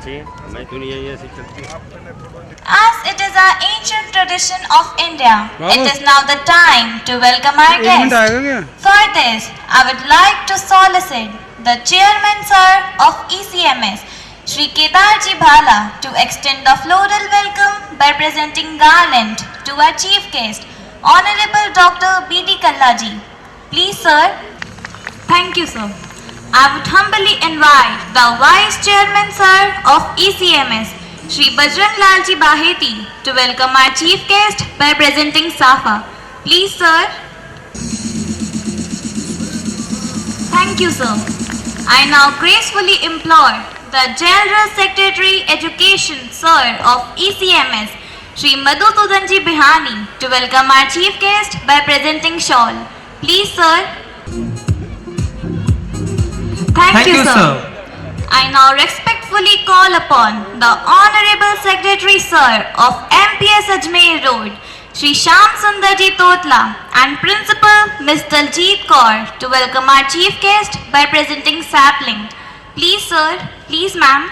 As it is our ancient tradition of India, it is now the time to welcome our guest. For this, I would like to solicit the Chairman Sir of ECMS, Shri Kedarji Bhala, to extend the floral welcome by presenting garland to our chief guest, Honorable Dr. B.D. Kallaji. Please, sir. Thank you, sir. I would humbly invite the Vice Chairman Sir of ECMS, Shri Bajrang Lalji Baheti, to welcome our chief guest by presenting Safa. Please, sir. Thank you, sir. I now gracefully implore the General Secretary Education Sir of ECMS, Shri Madhusudanji Bihani, to welcome our chief guest by presenting shawl. Please, sir. Thank you, sir. I now respectfully call upon the Honorable Secretary Sir of MPS Ajmer Road, Shri Shyam Sundarji Totla, and Principal Ms. Daljeet Kaur, to welcome our chief guest by presenting sapling. Please, sir. Please, ma'am.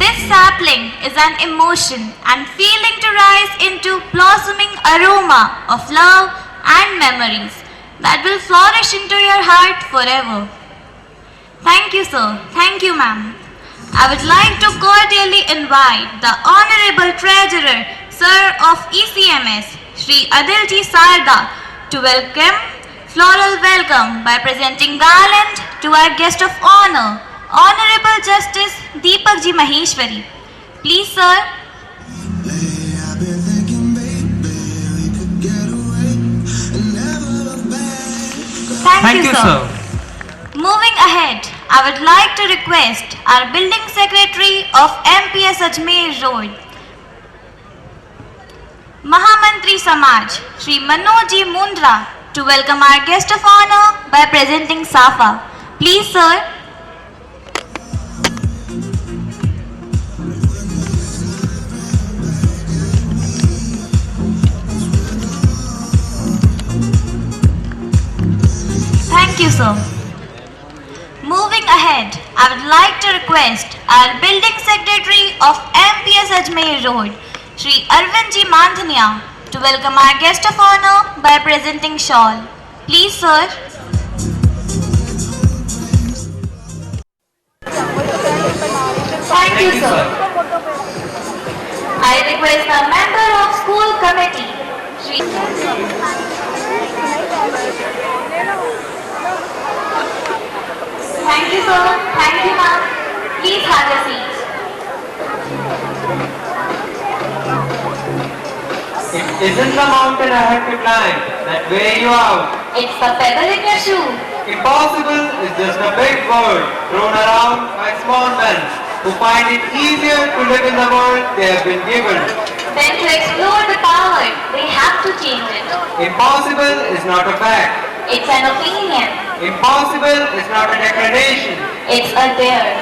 This sapling is an emotion and feeling to rise into blossoming aroma of love and memories that will flourish into your heart forever. Thank you, sir. Thank you, ma'am. I would like to cordially invite the Honorable Treasurer, Sir of ECMS, Shri Adilji Sarda, to welcome floral welcome by presenting garland to our guest of honor, Honorable Justice Deepak Ji Maheshwari. Please, sir. Thank you, sir. Moving ahead, I would like to request our Building Secretary of MPS Ajmer Road, Mahamantri Samaj, Shri Manoj Ji Mundra, to welcome our guest of honor by presenting Safa. Please, sir. Thank you, sir. Moving ahead, I would like to request our Building Secretary of MPS Ajmer Road, Shri Arvind Ji Mandhaniya, to welcome our guest of honor by presenting shawl. Please, sir. Thank you, sir. I request the member of school committee, Shri Thank you, sir. Thank you, ma'am. Please have a seat. It isn't the mountain I have to climb that wear you out. It's the pebble in your shoe. Impossible is just a big word thrown around by small men who find it easier to live in the world they have been given. Then to explore the power, they have to change it. Impossible is not a fact. It's an opinion. Impossible is not a declaration. It's a dare.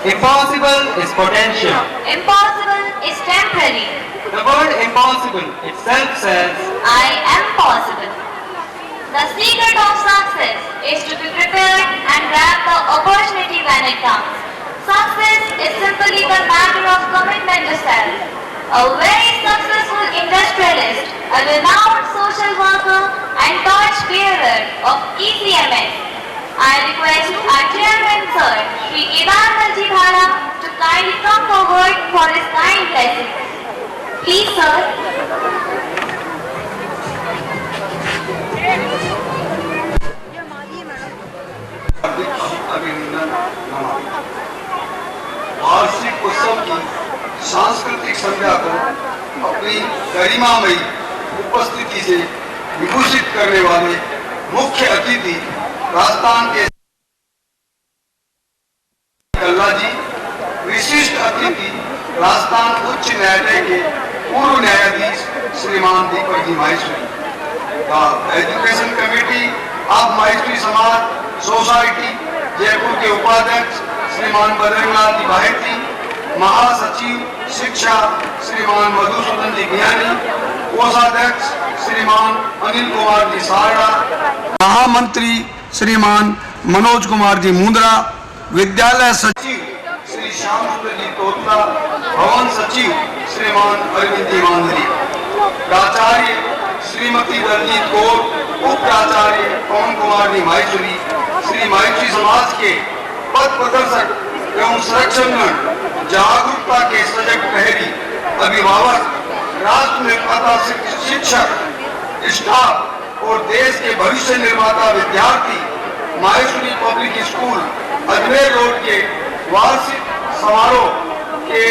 Impossible is potential. Impossible is temporary. The word impossible itself says, I am possible. The secret of success is to be prepared and grab the opportunity when it comes. Success is simply the matter of commitment to self. A very successful industrialist, a renowned social worker and torch bearer of ECMS. I request our Chairman Sir, Shri Kedarji Bhala, to kindly come forward for his kind blessing. Please, sir. वार्षिक उत्सव की सांस्कृतिक संध्या को अपनी गरिमामयी उपस्थिति से विभूषित करने वाले मुख्य अतिथि राजस्थान के कल्ला जी, विशिष्ट अतिथि राजस्थान उच्च न्यायालय के पूर्व न्यायाधीश श्रीमान Deepak ji Maheshwari, education committee of Maheshwari Samaj society Jaipur के उपाध्यक्ष श्रीमान बजरंगलाल जी बाहेती, महासचिव शिक्षा श्रीमान मधुसूदन जी बिहानी, कोषाध्यक्ष श्रीमान अनिल कुमार जी सारड़ा, महामंत्री श्रीमान मनोज कुमार जी मुंद्रा, विद्यालय सचिव श्री श्याम सुंदर जी तोतला, भवन सचिव श्रीमान अरविंद ईमानदारी, प्राचार्य श्रीमती दलजीत कौर, उप प्राचार्य पवन कुमार जी माहेश्वरी, श्री माहेश्वरी समाज के पथ प्रदर्शक एवं संरक्षणगण, जागरूकता के सजग प्रहरी, अभिभावक, राष्ट्र निर्माता शिक्षक, स्टाफ और देश के भविष्य निर्माता विद्यार्थी Maheshwari public school Ajmer road के वार्षिक समारोह के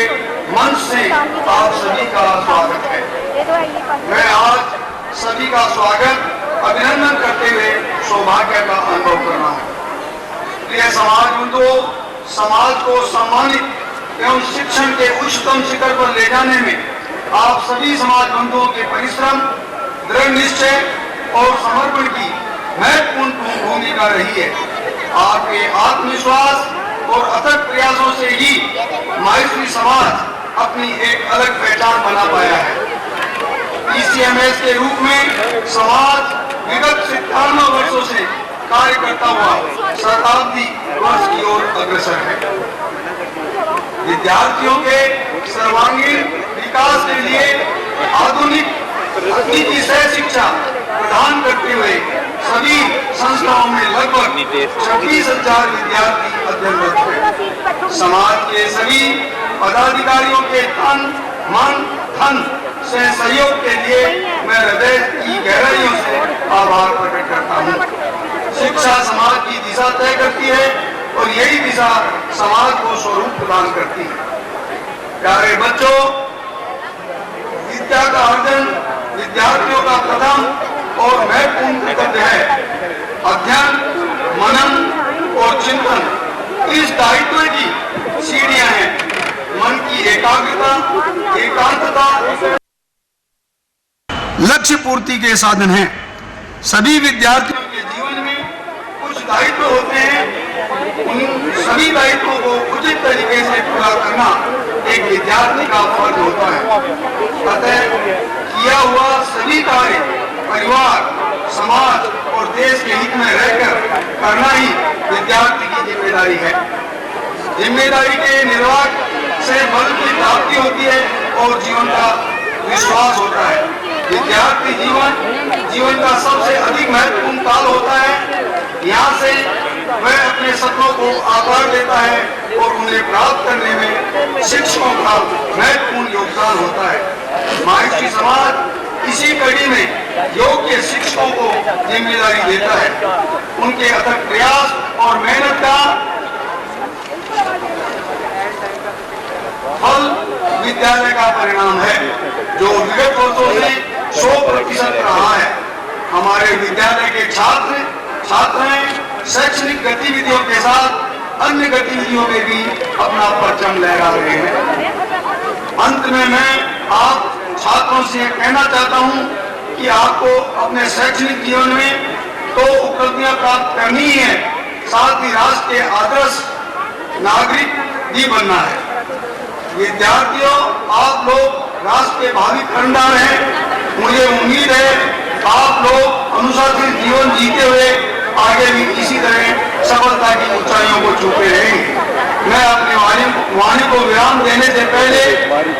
मंच से आप सभी का स्वागत है। मैं आज सभी का स्वागत अभिनंदन करते हुए सौभाग्य का अनुभव कर रहा हूँ। प्रिय समाज बंधुओं, समाज को सम्मानित एवं शिक्षण के उच्चतम शिखर पर ले जाने में आप सभी समाज बंधुओं के परिश्रम, दृढ़ निश्चय और समर्पण की महत्वपूर्ण भूमिका रही है। आपके आत्मविश्वास और अथक प्रयासों से ही माहेश्वरी समाज अपनी एक अलग पहचान बना पाया है। ईसीएमएस के रूप में समाज विगत 57 वर्षों से कार्य करता हुआ शताब्दी वर्ष की ओर अग्रसर है। विद्यार्थियों के सर्वांगीण विकास के लिए आधुनिक तकनीकी सह शिक्षा प्रदान करते हुए सभी संस्थाओं में लगभग 26,000 विद्यार्थी अध्ययनरत हैं। समाज के सभी पदाधिकारियों के तन, मन, धन से सहयोग के लिए मैं हृदय की गहराइयों से आभार प्रकट करता हूँ। शिक्षा समाज की दिशा तय करती है और यही दिशा समाज को स्वरूप प्रदान करती है। प्यारे बच्चों, विद्या का अर्जन विद्यार्थियों का प्रथम और महत्वपूर्ण कर्तव्य है। अध्ययन, मनन और चिंतन इस दायित्व की सीढ़ियां हैं। मन की एकाग्रता, एकांतता लक्ष्य पूर्ति के साधन हैं। सभी विद्यार्थियों के जीवन में कुछ दायित्व होते हैं। उन सभी दायित्वों को उचित तरीके से पूरा करना एक विद्यार्थी का फर्ज होता है। अतः किया हुआ सभी कार्य परिवार, समाज और देश के हित में रहकर करना ही विद्यार्थी की जिम्मेदारी है। जिम्मेदारी के निर्वाह से बल की प्राप्ति होती है और जीवन का विश्वास होता है। विद्यार्थी जीवन का सबसे अधिक महत्वपूर्ण काल होता है। यहाँ से वह अपने सपनों को आकार देता है और उन्हें प्राप्त करने में शिक्षकों का महत्वपूर्ण योगदान होता है। माहेश्वरी समाज इसी कड़ी में योग्य शिक्षकों को जिम्मेदारी देता है। उनके अथक प्रयास और मेहनत का फल विद्यालय का परिणाम है, जो विगत वर्षों से 100% रहा है। हमारे विद्यालय के छात्राएं शैक्षणिक गतिविधियों के साथ अन्य गतिविधियों में भी अपना परचम लहरा रहे हैं। अंत में मैं आप छात्रों से कहना चाहता हूं कि आपको अपने शैक्षणिक जीवन में तो उपलब्धियां प्राप्त करनी ही है, साथ ही राष्ट्र के आदर्श नागरिक भी बनना है। विद्यार्थियों, आप लोग राष्ट्र के भावी खंडार हैं। मुझे उम्मीद है आप लोग अनुशासित जीवन जीते हुए आगे भी इसी तरह सफलता की ऊंचाइयों को छूते रहेंगे। मैं अपने वाणी को विराम देने से पहले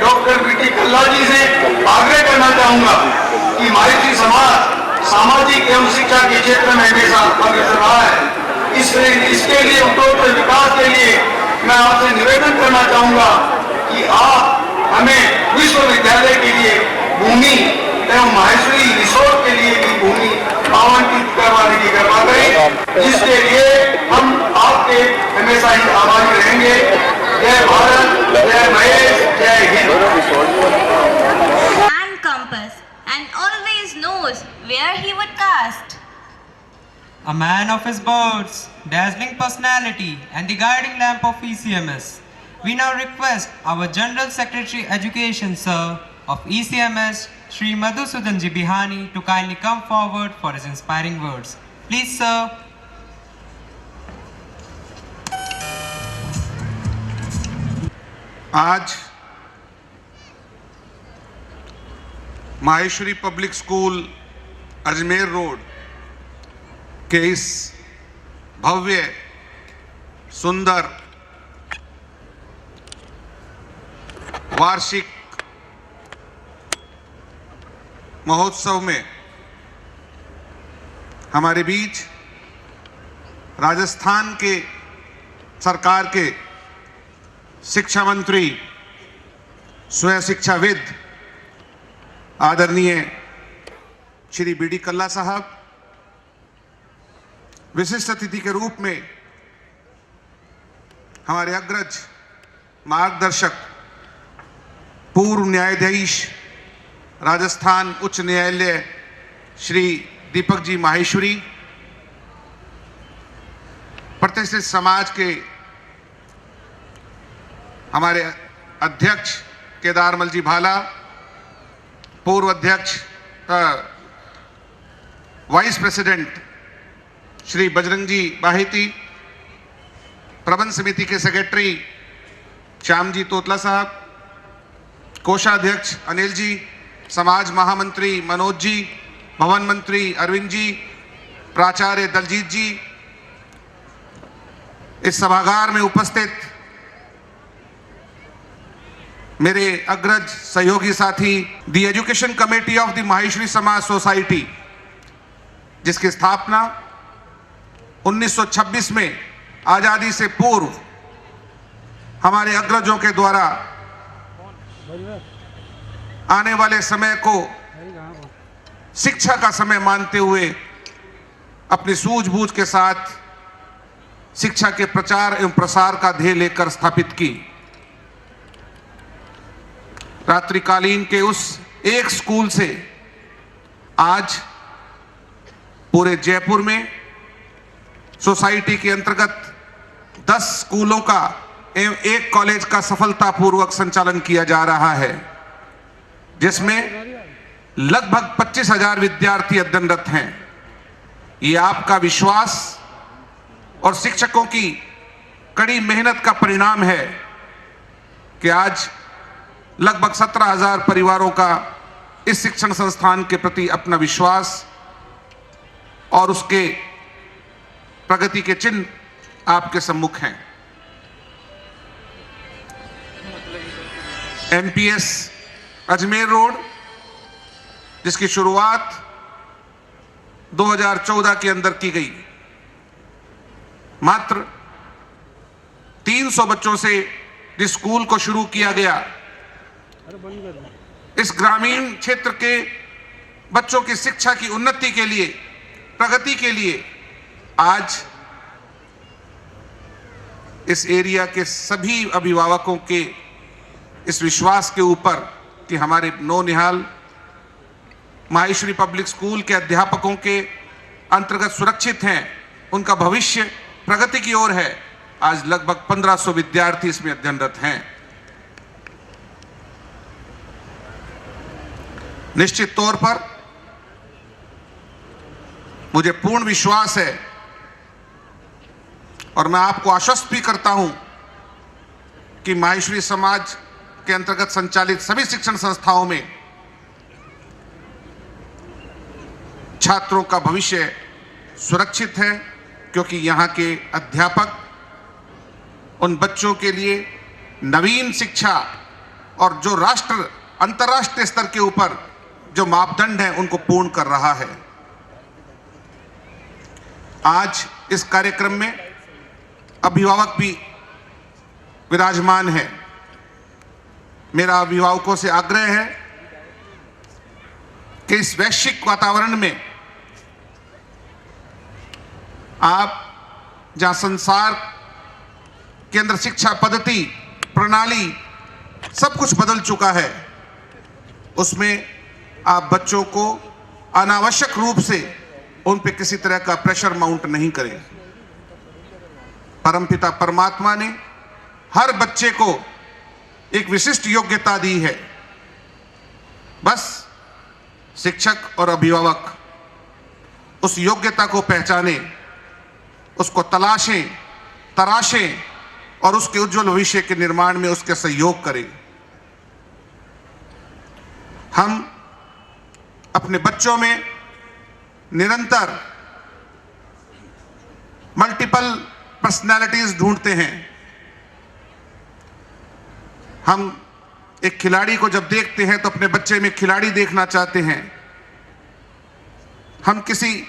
डॉक्टर बीटी कल्ला जी से आग्रह करना चाहूंगा कि माहेश्वरी समाज सामाजिक एवं शिक्षा के क्षेत्र में हमेशा अग्रसर रहा है। इसके लिए उत्तरोत्तर विकास के लिए मैं आपसे निवेदन करना चाहूंगा कि आप हमें विश्वविद्यालय के लिए भूमि एवं माहेश्वरी रिसोर्ट के लिए भी भूमि आवंटित करवाने की कृपा करें, जिसके लिए हम आपके हमेशा ही आभारी रहेंगे। जय भारत, जय महेश, जय Hind. And compass and always knows where he would cast. A man of his birds, dazzling personality and the guiding lamp of ECMS. We now request our General Secretary Education Sir of ECMS, Shri Madhusudan Ji Bihani, to kindly come forward for his inspiring words. Please, sir. आज Maheshwari public school Ajmer road के इस भव्य, सुंदर वार्षिक महोत्सव में हमारे बीच राजस्थान के सरकार के शिक्षा मंत्री, स्वयं शिक्षाविद आदरणीय श्री बी.डी. कल्ला साहब विशिष्ट अतिथि के रूप में हमारे अग्रज मार्गदर्शक पूर्व न्यायाधीश राजस्थान उच्च न्यायालय श्री दीपक जी माहेश्वरी, प्रतिष्ठित समाज के हमारे अध्यक्ष केदारमल जी भाला, पूर्व अध्यक्ष वाइस प्रेसिडेंट श्री बजरंग जी बाहेती, प्रबंध समिति के सेक्रेटरी श्याम जी तोतला साहब, कोषाध्यक्ष अनिल जी, समाज महामंत्री मनोज जी, भवन मंत्री अरविंद जी, प्राचार्य दलजीत जी, इस सभागार में उपस्थित मेरे अग्रज सहयोगी साथी, the education committee of the Maheshwari Samaj society, जिसकी स्थापना 1926 में आजादी से पूर्व हमारे अग्रजों के द्वारा आने वाले समय को शिक्षा का समय मानते हुए अपनी सूझबूझ के साथ शिक्षा के प्रचार एवं प्रसार का ध्येय लेकर स्थापित की। रात्रिकालीन के उस एक स्कूल से आज पूरे जयपुर में सोसाइटी के अंतर्गत 10 स्कूलों का एवं एक कॉलेज का सफलतापूर्वक संचालन किया जा रहा है, जिसमें लगभग 25,000 विद्यार्थी अध्ययनरत हैं। ये आपका विश्वास और शिक्षकों की कड़ी मेहनत का परिणाम है कि आज लगभग 17,000 परिवारों का इस शिक्षण संस्थान के प्रति अपना विश्वास और उसके प्रगति के चिन्ह आपके सम्मुख हैं। एमपीएस अजमेर रोड, जिसकी शुरुआत 2014 के अंदर की गई, मात्र 300 बच्चों से जिस स्कूल को शुरू किया गया, इस ग्रामीण क्षेत्र के बच्चों की शिक्षा की उन्नति के लिए, प्रगति के लिए आज इस एरिया के सभी अभिभावकों के इस विश्वास के ऊपर कि हमारे नौनिहाल माहेश्वरी पब्लिक स्कूल के अध्यापकों के अंतर्गत सुरक्षित हैं, उनका भविष्य प्रगति की ओर है। आज लगभग 1500 विद्यार्थी इसमें अध्ययनरत हैं। निश्चित तौर पर मुझे पूर्ण विश्वास है और मैं आपको आश्वस्त भी करता हूं कि माहेश्वरी समाज के अंतर्गत संचालित सभी शिक्षण संस्थाओं में छात्रों का भविष्य सुरक्षित है, क्योंकि यहाँ के अध्यापक उन बच्चों के लिए नवीन शिक्षा और जो अंतर्राष्ट्रीय स्तर के ऊपर जो मापदंड हैं उनको पूर्ण कर रहा है। आज इस कार्यक्रम में अभिभावक भी विराजमान है। मेरा अभिभावकों से आग्रह है कि इस वैश्विक वातावरण में आप जहां संसार के अंदर शिक्षा पद्धति प्रणाली सब कुछ बदल चुका है, उसमें आप बच्चों को अनावश्यक रूप से उन पे किसी तरह का प्रेशर माउंट नहीं करें। परमपिता परमात्मा ने हर बच्चे को एक विशिष्ट योग्यता दी है। बस शिक्षक और अभिभावक उस योग्यता को पहचाने, उसको तराशें और उसके उज्जवल भविष्य के निर्माण में उसके सहयोग करें। हम अपने बच्चों में निरंतर मल्टीपल पर्सनालिटीज ढूंढते हैं। हम एक खिलाड़ी को जब देखते हैं तो अपने बच्चे में खिलाड़ी देखना चाहते हैं। हम किसी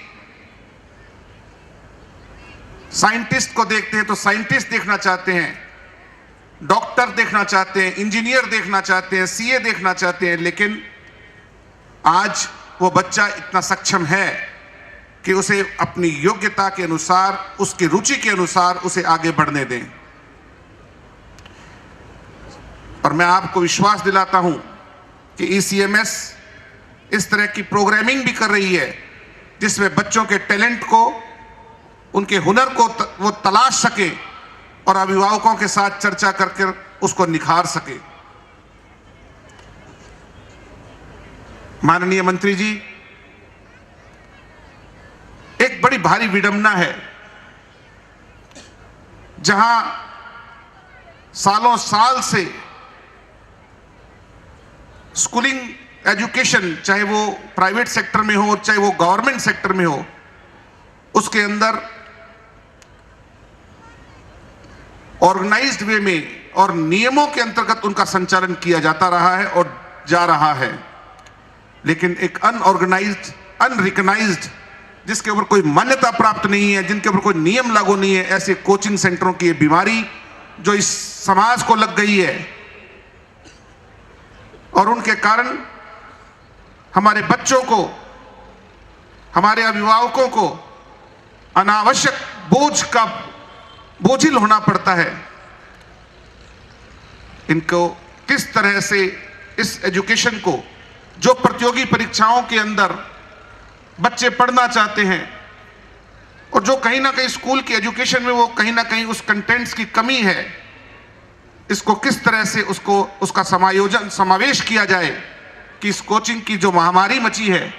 साइंटिस्ट को देखते हैं तो साइंटिस्ट देखना चाहते हैं, डॉक्टर देखना चाहते हैं, इंजीनियर देखना चाहते हैं, सीए देखना चाहते हैं। लेकिन आज वो बच्चा इतना सक्षम है कि उसे अपनी योग्यता के अनुसार, उसकी रुचि के अनुसार उसे आगे बढ़ने दें। और मैं आपको विश्वास दिलाता हूं कि ईसीएमएस इस तरह की प्रोग्रामिंग भी कर रही है जिसमें बच्चों के टैलेंट को, उनके हुनर को वो तलाश सके और अभिभावकों के साथ चर्चा करके उसको निखार सके। माननीय मंत्री जी, एक बड़ी भारी विडंबना है जहां सालों साल से स्कूलिंग एजुकेशन, चाहे वो प्राइवेट सेक्टर में हो चाहे वो गवर्नमेंट सेक्टर में हो, उसके अंदर ऑर्गेनाइज्ड वे में और नियमों के अंतर्गत उनका संचालन किया जाता रहा है और जा रहा है। लेकिन एक अनऑर्गेनाइज्ड, अनरिकग्नाइज्ड, जिसके ऊपर कोई मान्यता प्राप्त नहीं है, जिनके ऊपर कोई नियम लागू नहीं है, ऐसे कोचिंग सेंटरों की बीमारी जो इस समाज को लग गई है और उनके कारण हमारे बच्चों को, हमारे अभिभावकों को अनावश्यक बोझिल होना पड़ता है। इनको किस तरह से इस एजुकेशन को, जो प्रतियोगी परीक्षाओं के अंदर बच्चे पढ़ना चाहते हैं और जो कहीं ना कहीं स्कूल की एजुकेशन में वो कहीं ना कहीं उस कंटेंट्स की कमी है, इसको किस तरह से उसका समावेश किया जाए कि इस कोचिंग की जो महामारी मची है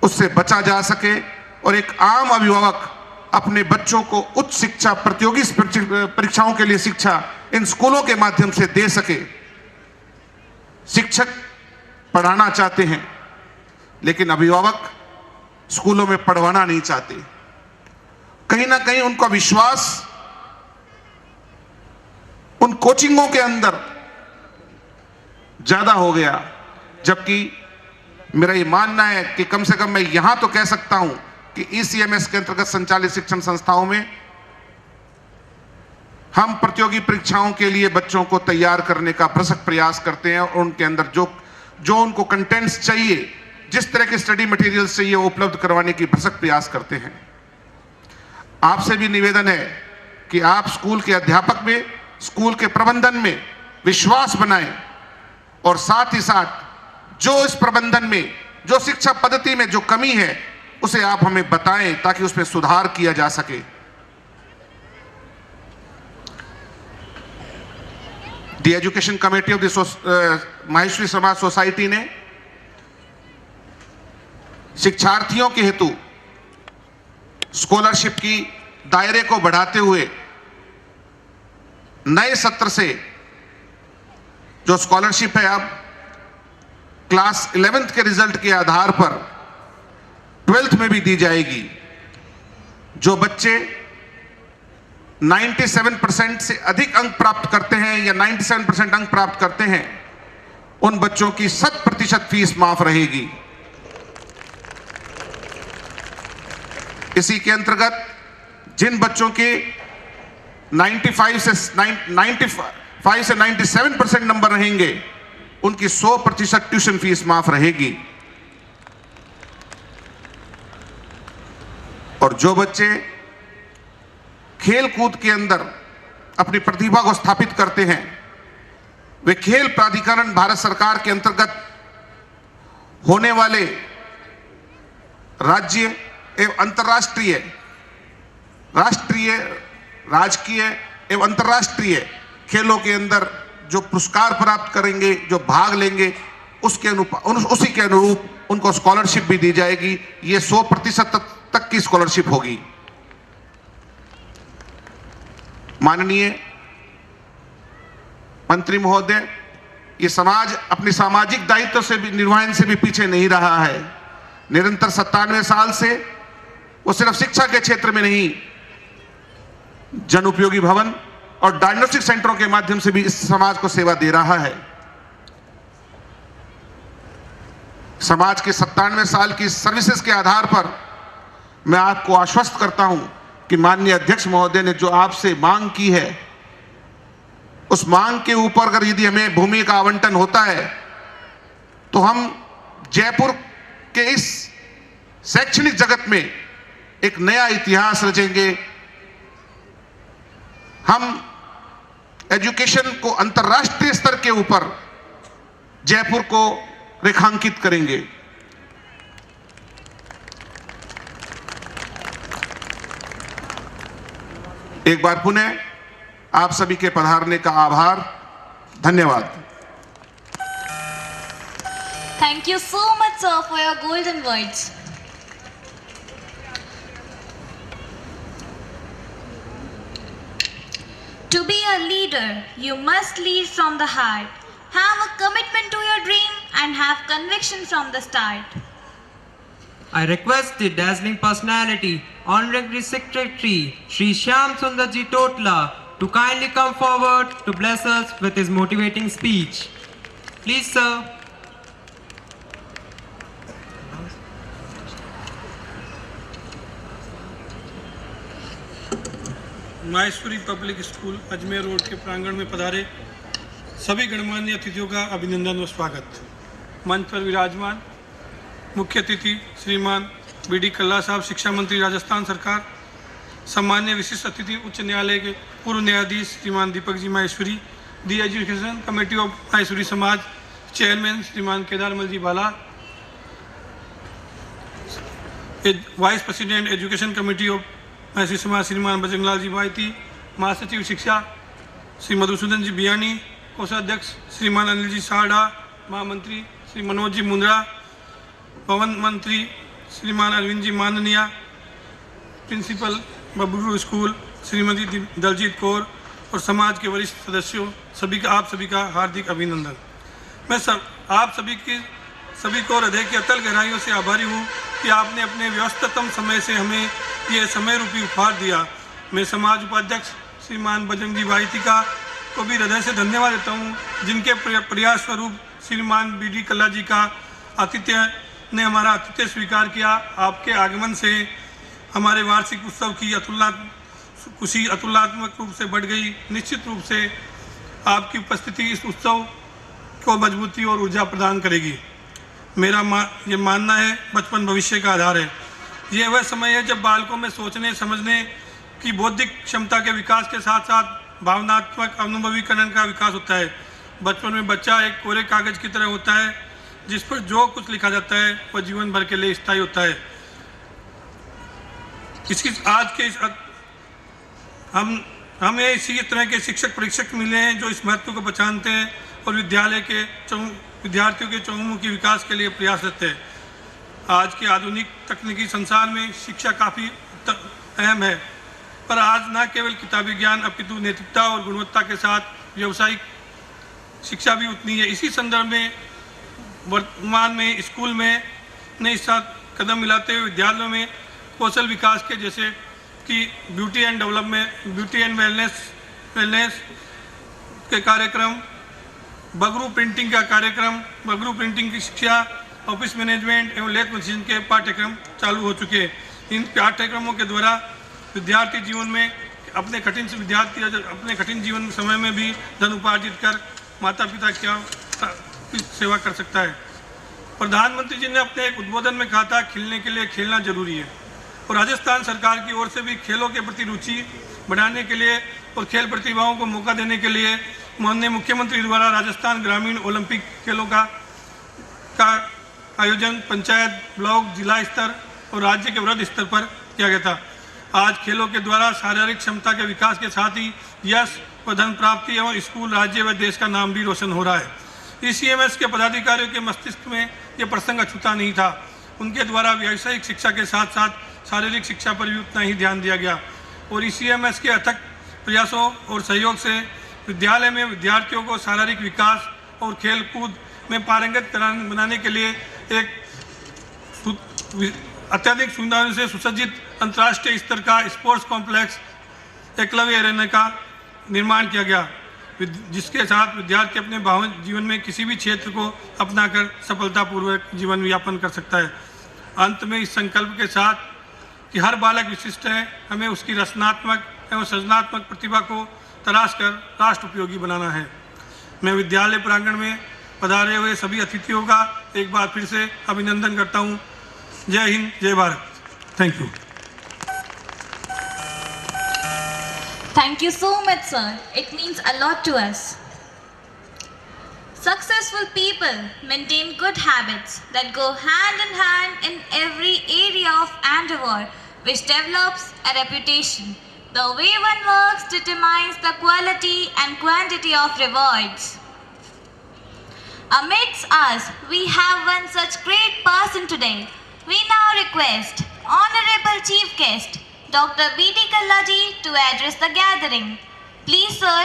उससे बचा जा सके और एक आम अभिभावक अपने बच्चों को उच्च शिक्षा, प्रतियोगी परीक्षाओं के लिए शिक्षा इन स्कूलों के माध्यम से दे सके। शिक्षक पढ़ाना चाहते हैं लेकिन अभिभावक स्कूलों में पढ़वाना नहीं चाहते। कहीं ना कहीं उनका विश्वास उन कोचिंगों के अंदर ज्यादा हो गया, जबकि मेरा ये मानना है कि कम से कम मैं यहां तो कह सकता हूं कि ईसीएमएस के अंतर्गत संचालित शिक्षण संस्थाओं में हम प्रतियोगी परीक्षाओं के लिए बच्चों को तैयार करने का भरसक प्रयास करते हैं और उनके अंदर जो उनको कंटेंट्स चाहिए, जिस तरह के स्टडी मटेरियल्स चाहिए वो उपलब्ध करवाने की भरसक प्रयास करते हैं। आपसे भी निवेदन है कि आप स्कूल के अध्यापक में, स्कूल के प्रबंधन में विश्वास बनाएं और साथ ही साथ जो इस प्रबंधन में, जो शिक्षा पद्धति में जो कमी है उसे आप हमें बताएं ताकि उसमें सुधार किया जा सके। The education committee of the Maheshwari Samaj society ने शिक्षार्थियों के हेतु स्कॉलरशिप की दायरे को बढ़ाते हुए नए सत्र से जो स्कॉलरशिप है अब क्लास 11th के रिजल्ट के आधार पर 12th में भी दी जाएगी। जो बच्चे 97% से अधिक अंक प्राप्त करते हैं या 97% अंक प्राप्त करते हैं, उन बच्चों की 100% फीस माफ रहेगी। इसी के अंतर्गत जिन बच्चों के 95 से 97% नंबर रहेंगे उनकी 100% ट्यूशन फीस माफ रहेगी। और जो बच्चे खेल कूद के अंदर अपनी प्रतिभा को स्थापित करते हैं, वे खेल प्राधिकरण भारत सरकार के अंतर्गत होने वाले राज्य एवं अंतर्राष्ट्रीय, राष्ट्रीय, राजकीय एवं अंतर्राष्ट्रीय खेलों के अंदर जो पुरस्कार प्राप्त करेंगे, जो भाग लेंगे, उसी के अनुरूप उनको स्कॉलरशिप भी दी जाएगी। ये 100% तक की स्कॉलरशिप होगी। माननीय मंत्री महोदय, ये समाज अपने सामाजिक दायित्व से भी, निर्वहन से भी पीछे नहीं रहा है। निरंतर 97 साल से वो सिर्फ शिक्षा के क्षेत्र में नहीं, जन उपयोगी भवन और डायग्नोस्टिक सेंटरों के माध्यम से भी इस समाज को सेवा दे रहा है। समाज के 97 साल की सर्विसेज के आधार पर मैं आपको आश्वस्त करता हूं कि माननीय अध्यक्ष महोदय ने जो आपसे मांग की है, उस मांग के ऊपर अगर यदि हमें भूमि का आवंटन होता है तो हम जयपुर के इस शैक्षणिक जगत में एक नया इतिहास रचेंगे। हम एजुकेशन को अंतर्राष्ट्रीय स्तर के ऊपर जयपुर को रेखांकित करेंगे। एक बार पुनः आप सभी के पधारने का आभार, धन्यवाद। Thank you so much, sir, for your golden words. To be a leader, you must lead from the heart. Have a commitment to your dream and have conviction from the start. I request the dazzling personality, Honorary Secretary Shri Shyam Sundarji Totla, to kindly come forward to bless us with his motivating speech. Please, sir. Maheshwari public school Ajmer road के प्रांगण में पधारे सभी गणमान्य अतिथियों का अभिनंदन व स्वागत। मंच पर विराजमान मुख्य अतिथि श्रीमान बी.डी. कल्ला साहब, शिक्षा मंत्री राजस्थान सरकार, सम्मान्य विशिष्ट अतिथि उच्च न्यायालय के पूर्व न्यायाधीश श्रीमान Deepak ji Maheshwari, the education committee of Maheshwari Samaj chairman श्रीमान Kedarmal ji Bala, vice president education committee of Maheshwari Samaj श्रीमान बजरंगलाल जी बायती, महासचिव शिक्षा श्री मधुसूदन जी बियानी, कोषाध्यक्ष श्रीमान अनिल जी साहड़ा, महामंत्री श्री मनोज जी मुंद्रा, भवन मंत्री श्रीमान अरविंद जी माननिया, प्रिंसिपल बबलू स्कूल श्रीमती दलजीत कौर और समाज के वरिष्ठ सदस्यों, आप सभी का हार्दिक अभिनंदन। मैं आप सभी को हृदय की अतल गहराइयों से आभारी हूँ कि आपने अपने व्यस्ततम समय से हमें ये समय रूपी उपहार दिया। मैं समाज उपाध्यक्ष श्रीमान बजरंग जी भाईती को भी हृदय से धन्यवाद देता हूँ, जिनके प्रयास स्वरूप श्रीमान बी.डी. कल्ला जी का ने हमारा आतिथ्य स्वीकार किया। आपके आगमन से हमारे वार्षिक उत्सव की खुशी अतुलनात्मक रूप से बढ़ गई। निश्चित रूप से आपकी उपस्थिति इस उत्सव को मजबूती और ऊर्जा प्रदान करेगी। मेरा ये मानना है बचपन भविष्य का आधार है। ये वह समय है जब बालकों में सोचने समझने की बौद्धिक क्षमता के विकास के साथ साथ भावनात्मक अनुभवीकरण का विकास होता है। बचपन में बच्चा एक कोरे कागज की तरह होता है, जिस पर जो कुछ लिखा जाता है वह जीवन भर के लिए स्थायी होता है। आज के हमें इसी तरह के शिक्षक परीक्षक मिले हैं जो इस महत्व को पहचानते हैं और विद्यार्थियों के चहुमुखी विकास के लिए प्रयासरत है। आज के आधुनिक तकनीकी संसार में शिक्षा काफ़ी अहम है, पर आज न केवल किताबी ज्ञान अपितु नैतिकता और गुणवत्ता के साथ व्यावसायिक शिक्षा भी उतनी है। इसी संदर्भ में वर्तमान में स्कूल में नए साथ कदम मिलाते हुए विद्यालयों में कौशल विकास के जैसे कि ब्यूटी एंड वेलनेस के कार्यक्रम, बगरू प्रिंटिंग का कार्यक्रम, बगरू प्रिंटिंग की शिक्षा, ऑफिस मैनेजमेंट एवं लेथ मशीन के पाठ्यक्रम चालू हो चुके हैं। इन पाठ्यक्रमों के द्वारा विद्यार्थी जीवन में अपने कठिन जीवन समय में भी धन उपार्जित कर माता पिता की सेवा कर सकता है। प्रधानमंत्री जी ने अपने एक उद्बोधन में कहा था, खिलने के लिए खेलना जरूरी है, और राजस्थान सरकार की ओर से भी खेलों के प्रति रुचि बढ़ाने के लिए और खेल प्रतिभाओं को मौका देने के लिए माननीय मुख्यमंत्री द्वारा राजस्थान ग्रामीण ओलंपिक खेलों का आयोजन पंचायत, ब्लॉक, जिला स्तर और राज्य के वृहद स्तर पर किया गया था। आज खेलों के द्वारा शारीरिक क्षमता के विकास के साथ ही यश व धन प्राप्ति एवं स्कूल, राज्य व देश का नाम भी रोशन हो रहा है। ECMS के पदाधिकारियों के मस्तिष्क में ये प्रसंग अछूता नहीं था। उनके द्वारा व्यावसायिक शिक्षा के साथ साथ शारीरिक शिक्षा पर भी उतना ही ध्यान दिया गया और ECMS के अथक प्रयासों और सहयोग से विद्यालय में विद्यार्थियों को शारीरिक विकास और खेल कूद में पारंगत बनाने के लिए एक अत्यधिक सुविधाओं से सुसज्जित अंतर्राष्ट्रीय स्तर का स्पोर्ट्स कॉम्प्लेक्स एकलव्य एरेना का निर्माण किया गया। जिसके साथ विद्यार्थी अपने जीवन में किसी भी क्षेत्र को अपनाकर सफलतापूर्वक जीवन यापन कर सकता है। अंत में इस संकल्प के साथ कि हर बालक विशिष्ट है, हमें उसकी रचनात्मक एवं सृजनात्मक प्रतिभा को तराश कर राष्ट्र उपयोगी बनाना है। मैं विद्यालय प्रांगण में पधारे हुए सभी अतिथियों का एक बार फिर से अभिनंदन करता हूँ। जय हिंद, जय Bharat. Thank you. Thank you so much, sir. It means a lot to us. Successful people maintain good habits that go hand in hand in every area of endeavor, which develops a reputation. The way one works determines the quality and quantity of rewards. Amidst us, we have one such great person today. We now request Honorable Chief Guest, Dr. B.D. Kallaji, to address the gathering. Please, sir.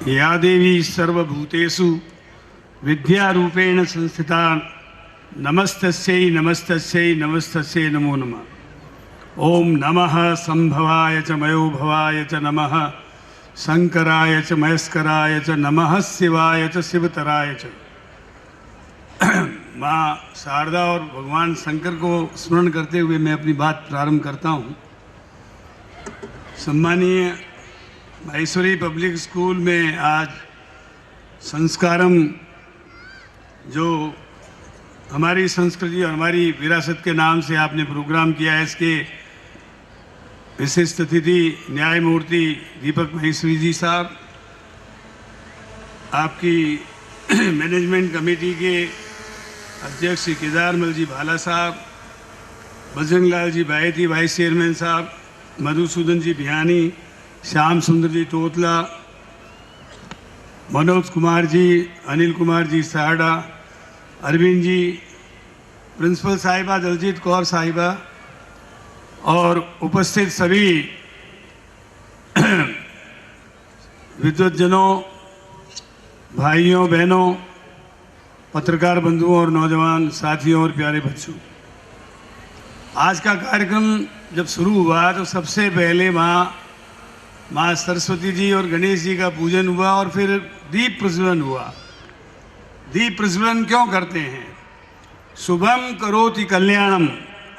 या देवी सर्वभूतेषु विद्यारूपेण संस्थिता नमस्तस्यै नमस्तस्यै नमस्तस्यै नमो नमः। ओम नमः संभवाय च मयोभवाय च नमः, शंकराय च मयस्कराय च नमः, शिवाय च शिवतराय च। माँ शारदा और भगवान शंकर को स्मरण करते हुए मैं अपनी बात प्रारंभ करता हूँ। सम्मानीय माहेश्वरी पब्लिक स्कूल में आज संस्कारम, जो हमारी संस्कृति और हमारी विरासत के नाम से आपने प्रोग्राम किया है, इसके विशिष्ट अतिथि न्यायमूर्ति दीपक माहेश्वरी जी साहब, आपकी मैनेजमेंट कमेटी के अध्यक्ष श्री केदारमल जी भाला साहब, बजरंग लाल जी बायती वाइस चेयरमैन साहब, मधुसूदन जी बिहानी, श्याम सुंदर जी तोतला, मनोज कुमार जी, अनिल कुमार जी साहड़ा, अरविंद जी, प्रिंसिपल साहिबा दलजीत कौर साहिबा और उपस्थित सभी विद्वतजनों, भाइयों बहनों, पत्रकार बंधुओं और नौजवान साथियों और प्यारे बच्चों, आज का कार्यक्रम जब शुरू हुआ तो सबसे पहले माँ सरस्वती जी और गणेश जी का पूजन हुआ और फिर दीप प्रज्वलन हुआ। दीप प्रज्वलन क्यों करते हैं? शुभम करोति कल्याणम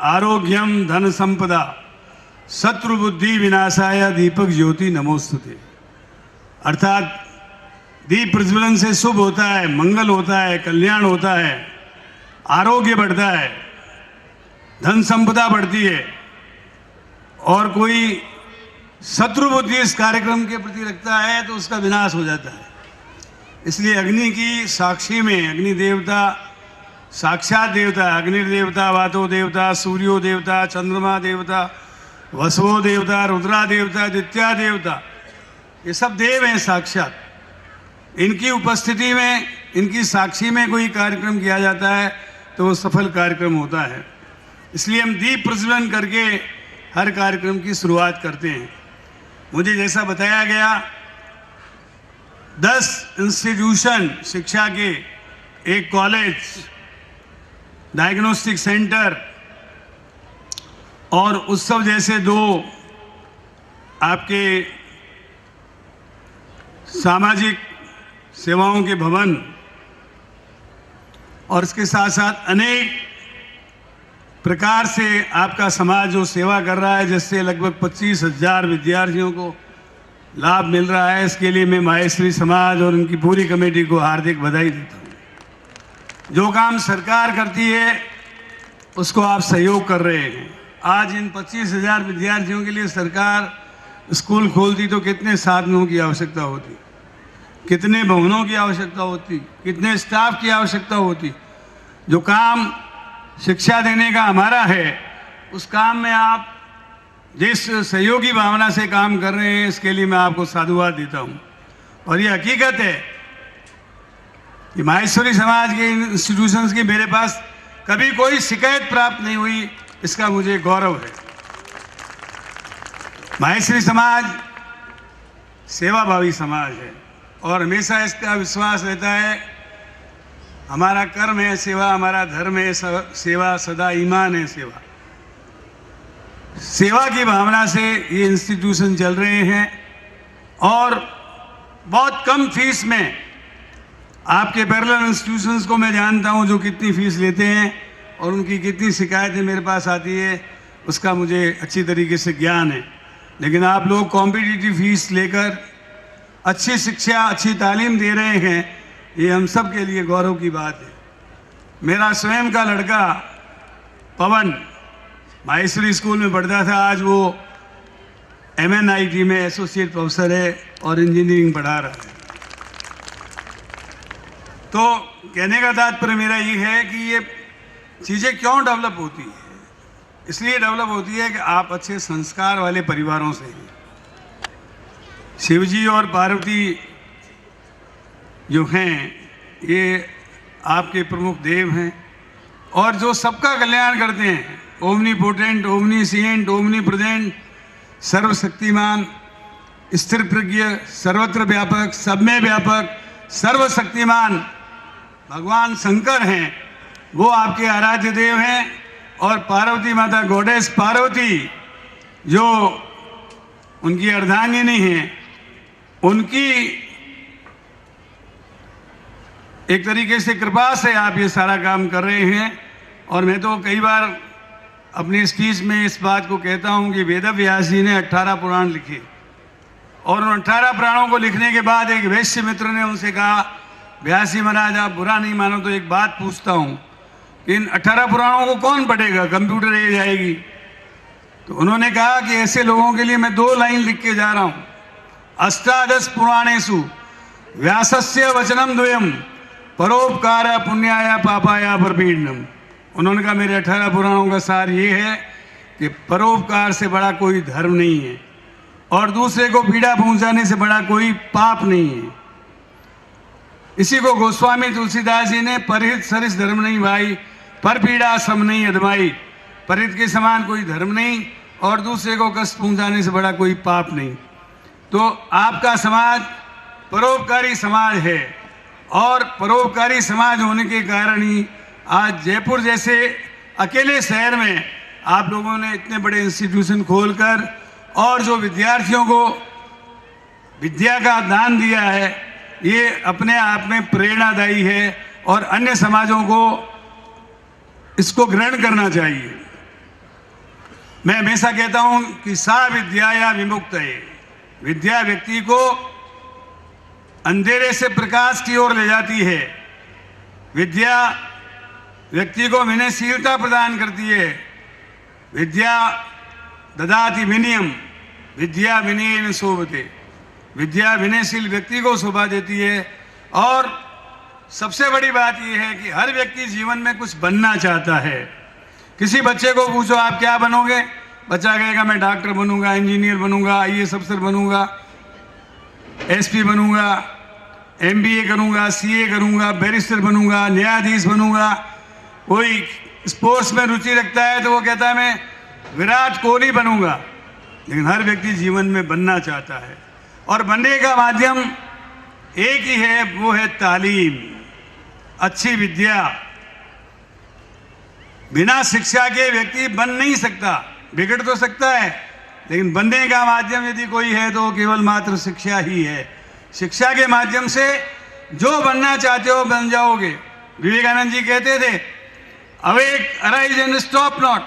आरोग्यम धन संपदा शत्रु बुद्धि विनाशाय दीपक ज्योति नमोस्तुते। अर्थात दीप प्रज्वलन से शुभ होता है, मंगल होता है, कल्याण होता है, आरोग्य बढ़ता है, धन संपदा बढ़ती है, और कोई शत्रु बुद्धि इस कार्यक्रम के प्रति रखता है तो उसका विनाश हो जाता है। इसलिए अग्नि की साक्षी में अग्नि देवता साक्षात देवता, अग्नि देवता, वातो देवता, सूर्यो देवता, चंद्रमा देवता, वसवो देवता, रुद्रा देवता, दित्या देवता, ये सब देव हैं साक्षात। इनकी उपस्थिति में, इनकी साक्षी में कोई कार्यक्रम किया जाता है तो वो सफल कार्यक्रम होता है। इसलिए हम दीप प्रज्वलन करके हर कार्यक्रम की शुरुआत करते हैं। मुझे जैसा बताया गया 10 इंस्टीट्यूशन शिक्षा के, एक कॉलेज, डायग्नोस्टिक सेंटर और उत्सव जैसे 2 आपके सामाजिक सेवाओं के भवन, और इसके साथ साथ अनेक प्रकार से आपका समाज जो सेवा कर रहा है, जिससे लगभग 25,000 विद्यार्थियों को लाभ मिल रहा है। इसके लिए मैं माहेश्वरी समाज और उनकी पूरी कमेटी को हार्दिक बधाई देता हूँ। जो काम सरकार करती है उसको आप सहयोग कर रहे हैं। आज इन 25,000 विद्यार्थियों के लिए सरकार स्कूल खोलती तो कितने साधनों की आवश्यकता होती, कितने भवनों की आवश्यकता होती, कितने स्टाफ की आवश्यकता होती। जो काम शिक्षा देने का हमारा है, उस काम में आप जिस सहयोगी भावना से काम कर रहे हैं, इसके लिए मैं आपको साधुवाद देता हूं। और ये हकीकत है कि माहेश्वरी समाज के इंस्टीट्यूशंस की मेरे पास कभी कोई शिकायत प्राप्त नहीं हुई, इसका मुझे गौरव है। माहेश्वरी समाज सेवाभावी समाज है और हमेशा इसका विश्वास रहता है हमारा कर्म है सेवा, हमारा धर्म है सेवा, सदा ईमान है सेवा। सेवा की भावना से ये इंस्टीट्यूशन चल रहे हैं और बहुत कम फीस में आपके पैरेलल इंस्टीट्यूशंस को मैं जानता हूँ जो कितनी फीस लेते हैं और उनकी कितनी शिकायतें मेरे पास आती है, उसका मुझे अच्छी तरीके से ज्ञान है। लेकिन आप लोग कॉम्पिटिटिव फीस लेकर अच्छी शिक्षा, अच्छी तालीम दे रहे हैं, ये हम सब के लिए गौरव की बात है। मेरा स्वयं का लड़का पवन माहेश्वरी स्कूल में पढ़ता था, आज वो MNIT में एसोसिएट प्रोफेसर है और इंजीनियरिंग पढ़ा रहा है। तो कहने का तात्पर्य मेरा ये है कि ये चीज़ें क्यों डेवलप होती है, इसलिए डेवलप होती है कि आप अच्छे संस्कार वाले परिवारों से हैं। शिवजी और पार्वती जो हैं ये आपके प्रमुख देव हैं और जो सबका कल्याण करते हैं, ओमनीपोटेंट, ओमनीसिएंट, ओमनीप्रेजेंट, सर्वशक्तिमान, स्थिर प्रज्ञ, सर्वत्र व्यापक, सब में व्यापक, सर्वशक्तिमान भगवान शंकर हैं, वो आपके आराध्य देव हैं। और पार्वती माता गॉडेस पार्वती जो उनकी अर्धांगिनी हैं, उनकी एक तरीके से कृपा से आप ये सारा काम कर रहे हैं। और मैं तो कई बार अपनी स्पीच में इस बात को कहता हूँ कि वेद व्यास जी ने 18 पुराण लिखे और उन 18 पुराणों को लिखने के बाद एक वैश्य मित्र ने उनसे कहा, व्यास जी महाराज आप बुरा नहीं मानो तो एक बात पूछता हूँ, इन 18 पुराणों को कौन पढ़ेगा, कंप्यूटर एज आएगी। तो उन्होंने कहा कि ऐसे लोगों के लिए मैं 2 लाइन लिख के जा रहा हूँ, अष्टादश पुराणेषु व्यासस्य वचनम द्वयम परोपकार पुण्याय पापाय परपीडनम। उन्होंने कहा मेरे 18 पुराणों का सार ये है कि परोपकार से बड़ा कोई धर्म नहीं है और दूसरे को पीड़ा पहुंचाने से बड़ा कोई पाप नहीं है। इसी को गोस्वामी तुलसीदास जी ने परिहित सरिस धर्म नहीं भाई, पर पीड़ा सम नहीं अधमाई। परिहित के समान कोई धर्म नहीं और दूसरे को कष्ट पहुंचाने से बड़ा कोई पाप नहीं। तो आपका समाज परोपकारी समाज है और परोपकारी समाज होने के कारण ही आज जयपुर जैसे अकेले शहर में आप लोगों ने इतने बड़े इंस्टीट्यूशन खोलकर और जो विद्यार्थियों को विद्या का दान दिया है, ये अपने आप में प्रेरणादायी है और अन्य समाजों को इसको ग्रहण करना चाहिए। मैं हमेशा कहता हूं कि सा विद्या या विमुक्त है, विद्या व्यक्ति को अंधेरे से प्रकाश की ओर ले जाती है। विद्या व्यक्ति को विनयशीलता प्रदान करती है। विद्या ददाति विनयम, विद्या विनयेन शोभते। विद्या विनयशील व्यक्ति को शोभा देती है। और सबसे बड़ी बात यह है कि हर व्यक्ति जीवन में कुछ बनना चाहता है। किसी बच्चे को पूछो आप क्या बनोगे, बच्चा कहेगा मैं डॉक्टर बनूंगा, इंजीनियर बनूंगा, IAS अफसर बनूंगा, SP बनूंगा, MBA करूंगा, CA करूंगा, बैरिस्टर बनूंगा, न्यायाधीश बनूंगा। कोई स्पोर्ट्स में रुचि रखता है तो वो कहता है मैं विराट कोहली बनूंगा। लेकिन हर व्यक्ति जीवन में बनना चाहता है और बनने का माध्यम एक ही है, वो है तालीम, अच्छी विद्या। बिना शिक्षा के व्यक्ति बन नहीं सकता, बिगड़ तो सकता है लेकिन बनने का माध्यम यदि कोई है तो केवल मात्र शिक्षा ही है। शिक्षा के माध्यम से जो बनना चाहते हो बन जाओगे। विवेकानंद जी कहते थे, awake arise and stop not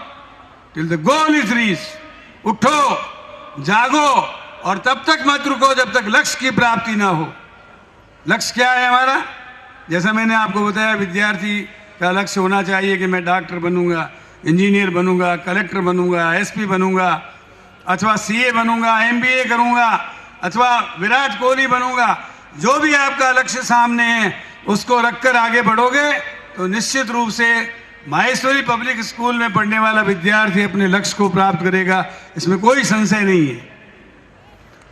till the goal is reach. उठो, जागो और तब तक मत रुको जब तक लक्ष्य की प्राप्ति ना हो। लक्ष्य क्या है हमारा? जैसा मैंने आपको बताया, विद्यार्थी का लक्ष्य होना चाहिए कि मैं डॉक्टर बनूंगा, इंजीनियर बनूंगा, कलेक्टर बनूंगा, SP बनूंगा, अथवा CA बनूंगा, MBA करूंगा, अथवा विराट कोहली बनूंगा। जो भी आपका लक्ष्य सामने है उसको रखकर आगे बढ़ोगे तो निश्चित रूप से माहेश्वरी पब्लिक स्कूल में पढ़ने वाला विद्यार्थी अपने लक्ष्य को प्राप्त करेगा, इसमें कोई संशय नहीं है।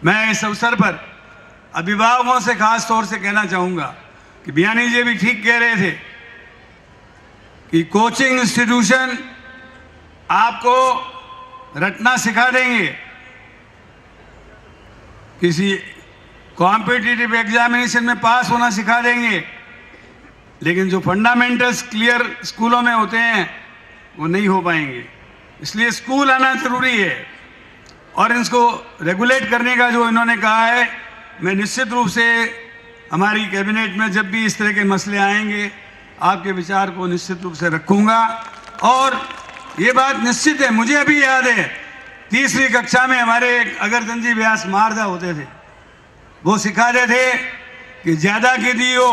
मैं इस अवसर पर अभिभावकों से खास तौर से कहना चाहूंगा कि बियानी जी भी ठीक कह रहे थे कि कोचिंग इंस्टीट्यूशन आपको रटना सिखा देंगे, किसी कॉम्पिटिटिव एग्जामिनेशन में पास होना सिखा देंगे, लेकिन जो फंडामेंटल्स क्लियर स्कूलों में होते हैं वो नहीं हो पाएंगे। इसलिए स्कूल आना जरूरी है। और इसको रेगुलेट करने का जो इन्होंने कहा है, मैं निश्चित रूप से हमारी कैबिनेट में जब भी इस तरह के मसले आएंगे आपके विचार को निश्चित रूप से रखूंगा। और ये बात निश्चित है, मुझे अभी याद है तीसरी कक्षा में हमारे अगरतन जी व्यास मारदा होते थे, वो सिखाते थे कि ज़्यादा की दी हो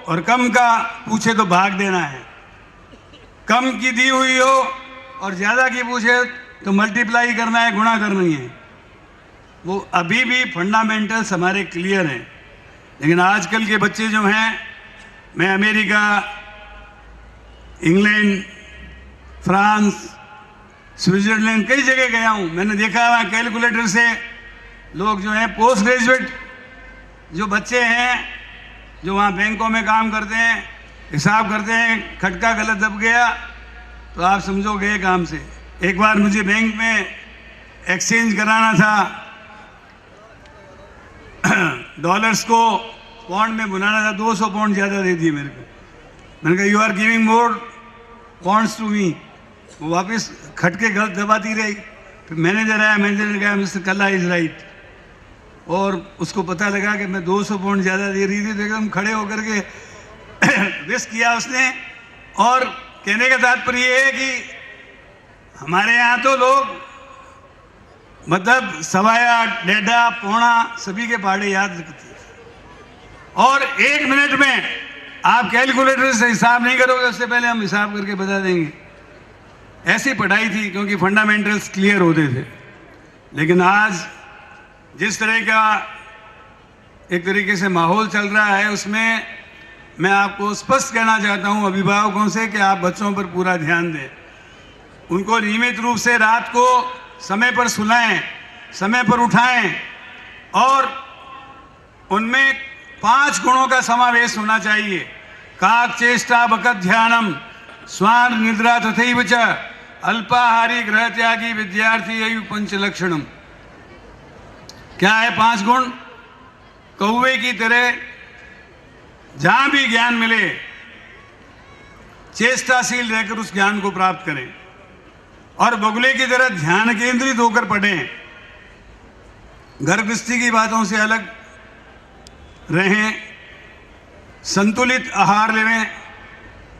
और कम का पूछे तो भाग देना है, कम की दी हुई हो और ज़्यादा की पूछे तो मल्टीप्लाई करना है, गुणा करनी है। वो अभी भी फंडामेंटल्स हमारे क्लियर हैं। लेकिन आजकल के बच्चे जो हैं, मैं अमेरिका, इंग्लैंड, फ्रांस, स्विट्जरलैंड कई जगह गया हूँ, मैंने देखा वहाँ कैलकुलेटर से लोग जो हैं पोस्ट ग्रेजुएट जो बच्चे हैं जो वहाँ बैंकों में काम करते हैं, हिसाब करते हैं, खटका गलत दब गया तो आप समझो गए काम से। एक बार मुझे बैंक में एक्सचेंज कराना था, डॉलर्स को पौंड में बुलाना था, 200 पौंड ज़्यादा दे दिए मेरे को। मैंने कहा you are giving more pounds to me. वो वापस खटके गलत दबाती रही। फिर मैनेजर आया, मैनेजर ने कहा मिस्टर कल्ला इज राइट, और उसको पता लगा कि मैं 200 पौंड ज़्यादा दे रही थी। तो एकदम खड़े होकर के रिस्क किया उसने। और कहने का तात्पर्य ये है कि हमारे यहाँ तो लोग मतलब सवाया, डेढ़ा, पौना सभी के पहाड़े याद रखते हैं, और 1 मिनट में आप कैलकुलेटर से हिसाब नहीं करोगे, उससे पहले हम हिसाब करके बता देंगे। ऐसी पढ़ाई थी क्योंकि फंडामेंटल्स क्लियर होते थे। लेकिन आज जिस तरह का एक तरीके से माहौल चल रहा है, उसमें मैं आपको स्पष्ट कहना चाहता हूं अभिभावकों से कि आप बच्चों पर पूरा ध्यान दें, उनको नियमित रूप से रात को समय पर सुलाएं, समय पर उठाएं, और उनमें 5 गुणों का समावेश होना चाहिए। काक चेष्टा बकत ध्यानम स्वान निद्रा तथैव च अल्पाहारी ग्रह त्यागी विद्यार्थी अयु पंच लक्षणम। क्या है 5 गुण? कौवे की तरह जहां भी ज्ञान मिले चेष्टाशील रहकर उस ज्ञान को प्राप्त करें, और बगुले की तरह ध्यान केंद्रित होकर पढ़ें, घर गृहस्थी की बातों से अलग रहें, संतुलित आहार लें।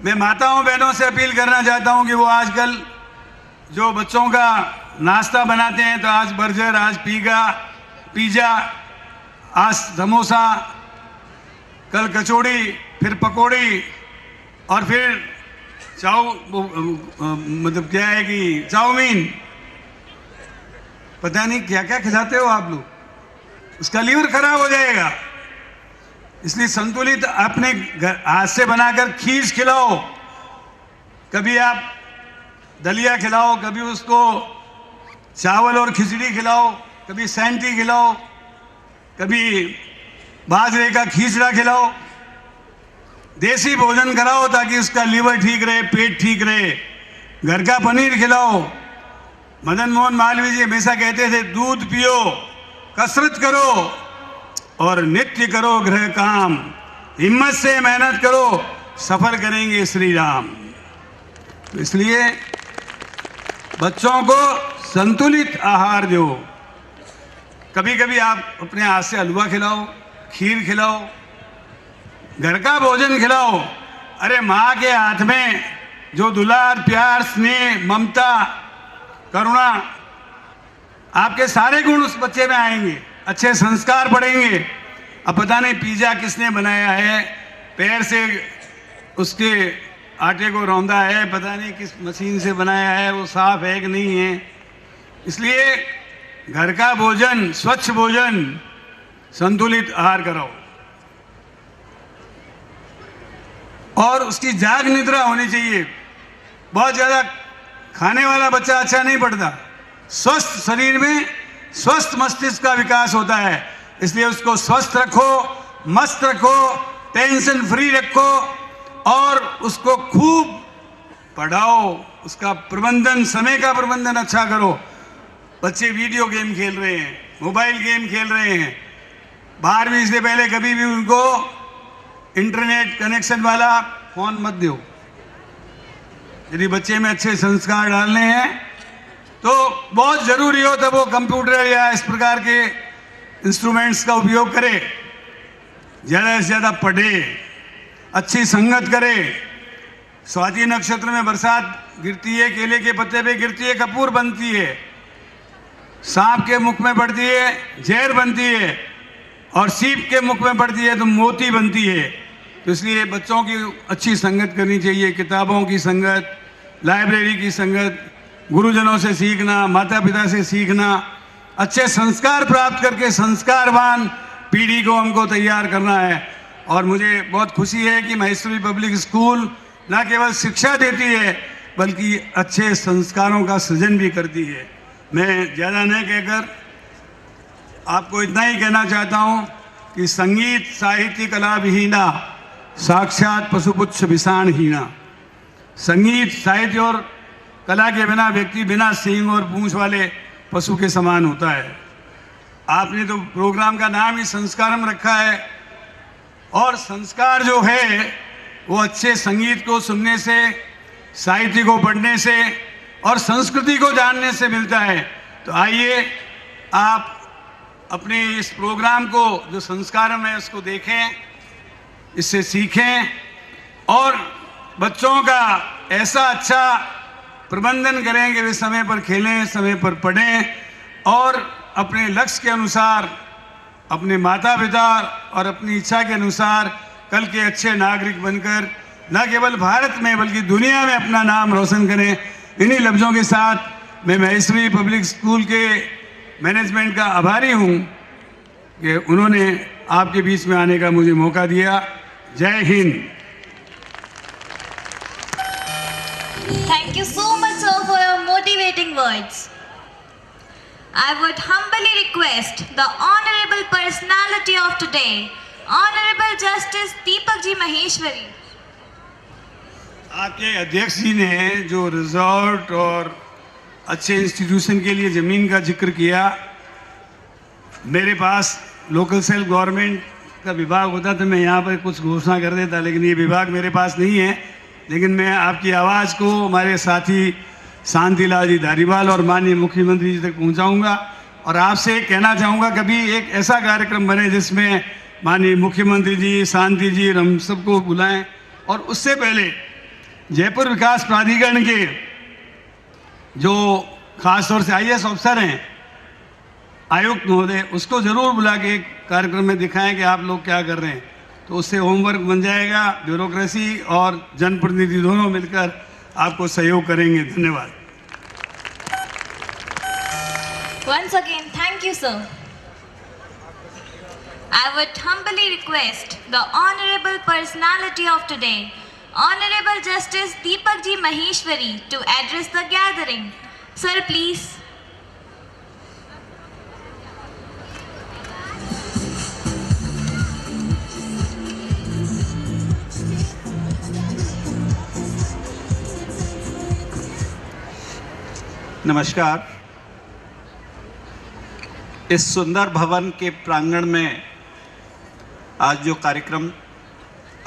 मैं माताओं बहनों से अपील करना चाहता हूं कि वो आजकल जो बच्चों का नाश्ता बनाते हैं, तो आज बर्गर, आज पिज़्ज़ा, आज समोसा, कल कचौड़ी, फिर पकौड़ी, और फिर मतलब क्या है कि चाउमीन, पता नहीं क्या क्या खिलाते हो आप लोग, उसका लीवर खराब हो जाएगा। इसलिए संतुलित अपने हाथ से बनाकर खीर खिलाओ, कभी आप दलिया खिलाओ, कभी उसको चावल और खिचड़ी खिलाओ, कभी सैंटी खिलाओ, कभी बाजरे का खीचड़ा खिलाओ, देसी भोजन कराओ ताकि उसका लीवर ठीक रहे, पेट ठीक रहे। घर का पनीर खिलाओ। मदन मोहन मालवीय जी हमेशा कहते थे दूध पियो, कसरत करो और नित्य करो गृह काम, हिम्मत से मेहनत करो, सफल करेंगे श्री राम। तो इसलिए बच्चों को संतुलित आहार दो। कभी कभी आप अपने हाथ से हलवा खिलाओ, खीर खिलाओ, घर का भोजन खिलाओ। अरे माँ के हाथ में जो दुलार, प्यार, स्नेह, ममता, करुणा, आपके सारे गुण उस बच्चे में आएंगे, अच्छे संस्कार पड़ेंगे। अब पता नहीं पिज़्ज़ा किसने बनाया है, पैर से उसके आटे को रौंदा है, पता नहीं किस मशीन से बनाया है, वो साफ है कि नहीं है। इसलिए घर का भोजन, स्वच्छ भोजन, संतुलित आहार कराओ, और उसकी जाग निद्रा होनी चाहिए। बहुत ज़्यादा खाने वाला बच्चा अच्छा नहीं पढ़ता। स्वस्थ शरीर में स्वस्थ मस्तिष्क का विकास होता है। इसलिए उसको स्वस्थ रखो, मस्त रखो, टेंशन फ्री रखो, और उसको खूब पढ़ाओ। उसका प्रबंधन, समय का प्रबंधन अच्छा करो। बच्चे वीडियो गेम खेल रहे हैं, मोबाइल गेम खेल रहे हैं, 12वीं से पहले कभी भी उनको इंटरनेट कनेक्शन वाला फोन मत दो। यदि बच्चे में अच्छे संस्कार डालने हैं तो बहुत ज़रूरी हो तब वो कंप्यूटर या इस प्रकार के इंस्ट्रूमेंट्स का उपयोग करे, ज़्यादा से ज़्यादा पढ़े, अच्छी संगत करे। स्वाति नक्षत्र में बरसात गिरती है, केले के पत्ते पे गिरती है, कपूर बनती है, सांप के मुख में पड़ती है जहर बनती है, और सीप के मुख में पड़ती है तो मोती बनती है। तो इसलिए बच्चों की अच्छी संगत करनी चाहिए, किताबों की संगत, लाइब्रेरी की संगत, गुरुजनों से सीखना, माता पिता से सीखना, अच्छे संस्कार प्राप्त करके संस्कारवान पीढ़ी को हमको तैयार करना है। और मुझे बहुत खुशी है कि महेश्वरी पब्लिक स्कूल न केवल शिक्षा देती है बल्कि अच्छे संस्कारों का सृजन भी करती है। मैं ज़्यादा न कहकर आपको इतना ही कहना चाहता हूँ कि संगीत साहित्य कला विहीना साक्षात पशुपुच्छ विषाणहीना। संगीत साहित्य और कला के बिना व्यक्ति बिना सींग और पूंछ वाले पशु के समान होता है। आपने तो प्रोग्राम का नाम ही संस्कारम रखा है, और संस्कार जो है वो अच्छे संगीत को सुनने से, साहित्य को पढ़ने से और संस्कृति को जानने से मिलता है। तो आइए आप अपने इस प्रोग्राम को जो संस्कारम है उसको देखें, इससे सीखें और बच्चों का ऐसा अच्छा प्रबंधन करें कि वे समय पर खेलें, समय पर पढ़ें और अपने लक्ष्य के अनुसार, अपने माता पिता और अपनी इच्छा के अनुसार कल के अच्छे नागरिक बनकर न केवल भारत में बल्कि दुनिया में अपना नाम रोशन करें। इन्हीं लफ्ज़ों के साथ मैं महेश्वरी पब्लिक स्कूल के मैनेजमेंट का आभारी हूँ कि उन्होंने आपके बीच में आने का मुझे मौका दिया। जय Hind. Thank you so much, sir, for your motivating words. I would humbly request the honorable personality of today, Honorable Justice Deepak Ji Maheshwari. आपके अध्यक्ष जी ने जो रिजॉर्ट और अच्छे इंस्टीट्यूशन के लिए ज़मीन का जिक्र किया, मेरे पास लोकल सेल्फ गवर्नमेंट का विभाग होता तो मैं यहाँ पर कुछ घोषणा कर देता, लेकिन ये विभाग मेरे पास नहीं है। लेकिन मैं आपकी आवाज़ को हमारे साथी शांतिलाल जी धारीवाल और माननीय मुख्यमंत्री जी तक पहुँचाऊँगा और आपसे कहना चाहूँगा कभी एक ऐसा कार्यक्रम बने जिसमें माननीय मुख्यमंत्री जी, शांति जी, हम सबको बुलाएं। और उससे पहले जयपुर विकास प्राधिकरण के जो खास तौर से IAS अफसर हैं, आयुक्त महोदय, उसको ज़रूर बुला के एक कार्यक्रम में दिखाएं कि आप लोग क्या कर रहे हैं। तो उससे होमवर्क बन जाएगा। ब्यूरोक्रेसी और जनप्रतिनिधि दोनों मिलकर आपको सहयोग करेंगे। धन्यवाद। Once again, thank you, sir. I would humbly request the honorable personality of today, Honorable Justice Deepak Ji Maheshwari, to address the gathering. Sir, please. नमस्कार। इस सुंदर भवन के प्रांगण में आज जो कार्यक्रम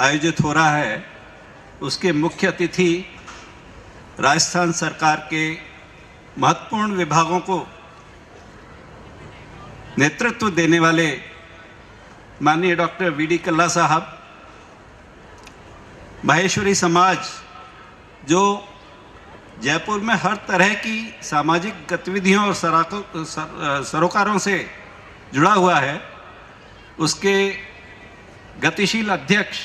आयोजित हो रहा है उसके मुख्य अतिथि राजस्थान सरकार के महत्वपूर्ण विभागों को नेतृत्व देने वाले माननीय डॉक्टर VD कल्ला साहब, माहेश्वरी समाज जो जयपुर में हर तरह की सामाजिक गतिविधियों और सरोकारों से जुड़ा हुआ है, उसके गतिशील अध्यक्ष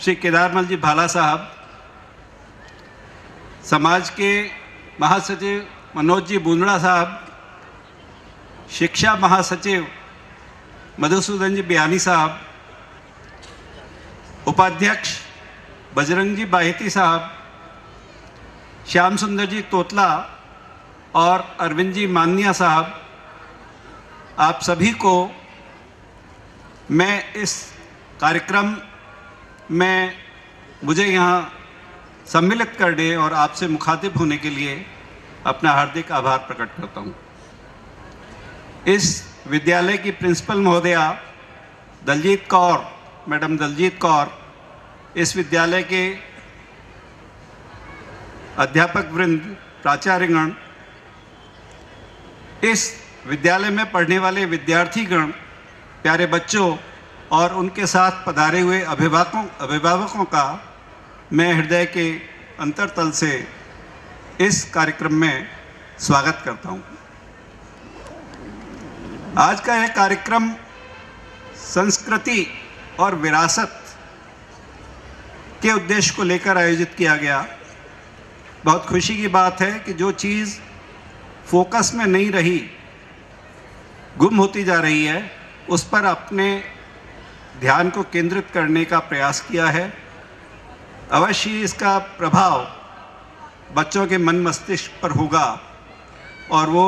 श्री केदारमल जी भाला साहब, समाज के महासचिव मनोज जी बुंदड़ा साहब, शिक्षा महासचिव मधुसूदन जी बियानी साहब, उपाध्यक्ष बजरंग जी बाहिती साहब, श्याम सुंदर जी तोतला और अरविंद जी मानिया साहब, आप सभी को मैं इस कार्यक्रम में मुझे यहाँ सम्मिलित करने और आपसे मुखातिब होने के लिए अपना हार्दिक आभार प्रकट करता हूँ। इस विद्यालय की प्रिंसिपल महोदया दलजीत कौर, मैडम दलजीत कौर, इस विद्यालय के अध्यापक वृंद, प्राचार्यगण, इस विद्यालय में पढ़ने वाले विद्यार्थीगण, प्यारे बच्चों और उनके साथ पधारे हुए अभिभावकों का मैं हृदय के अंतरतल से इस कार्यक्रम में स्वागत करता हूं। आज का यह कार्यक्रम संस्कृति और विरासत के उद्देश्य को लेकर आयोजित किया गया। बहुत खुशी की बात है कि जो चीज़ फोकस में नहीं रही, गुम होती जा रही है, उस पर अपने ध्यान को केंद्रित करने का प्रयास किया है। अवश्य ही इसका प्रभाव बच्चों के मन मस्तिष्क पर होगा और वो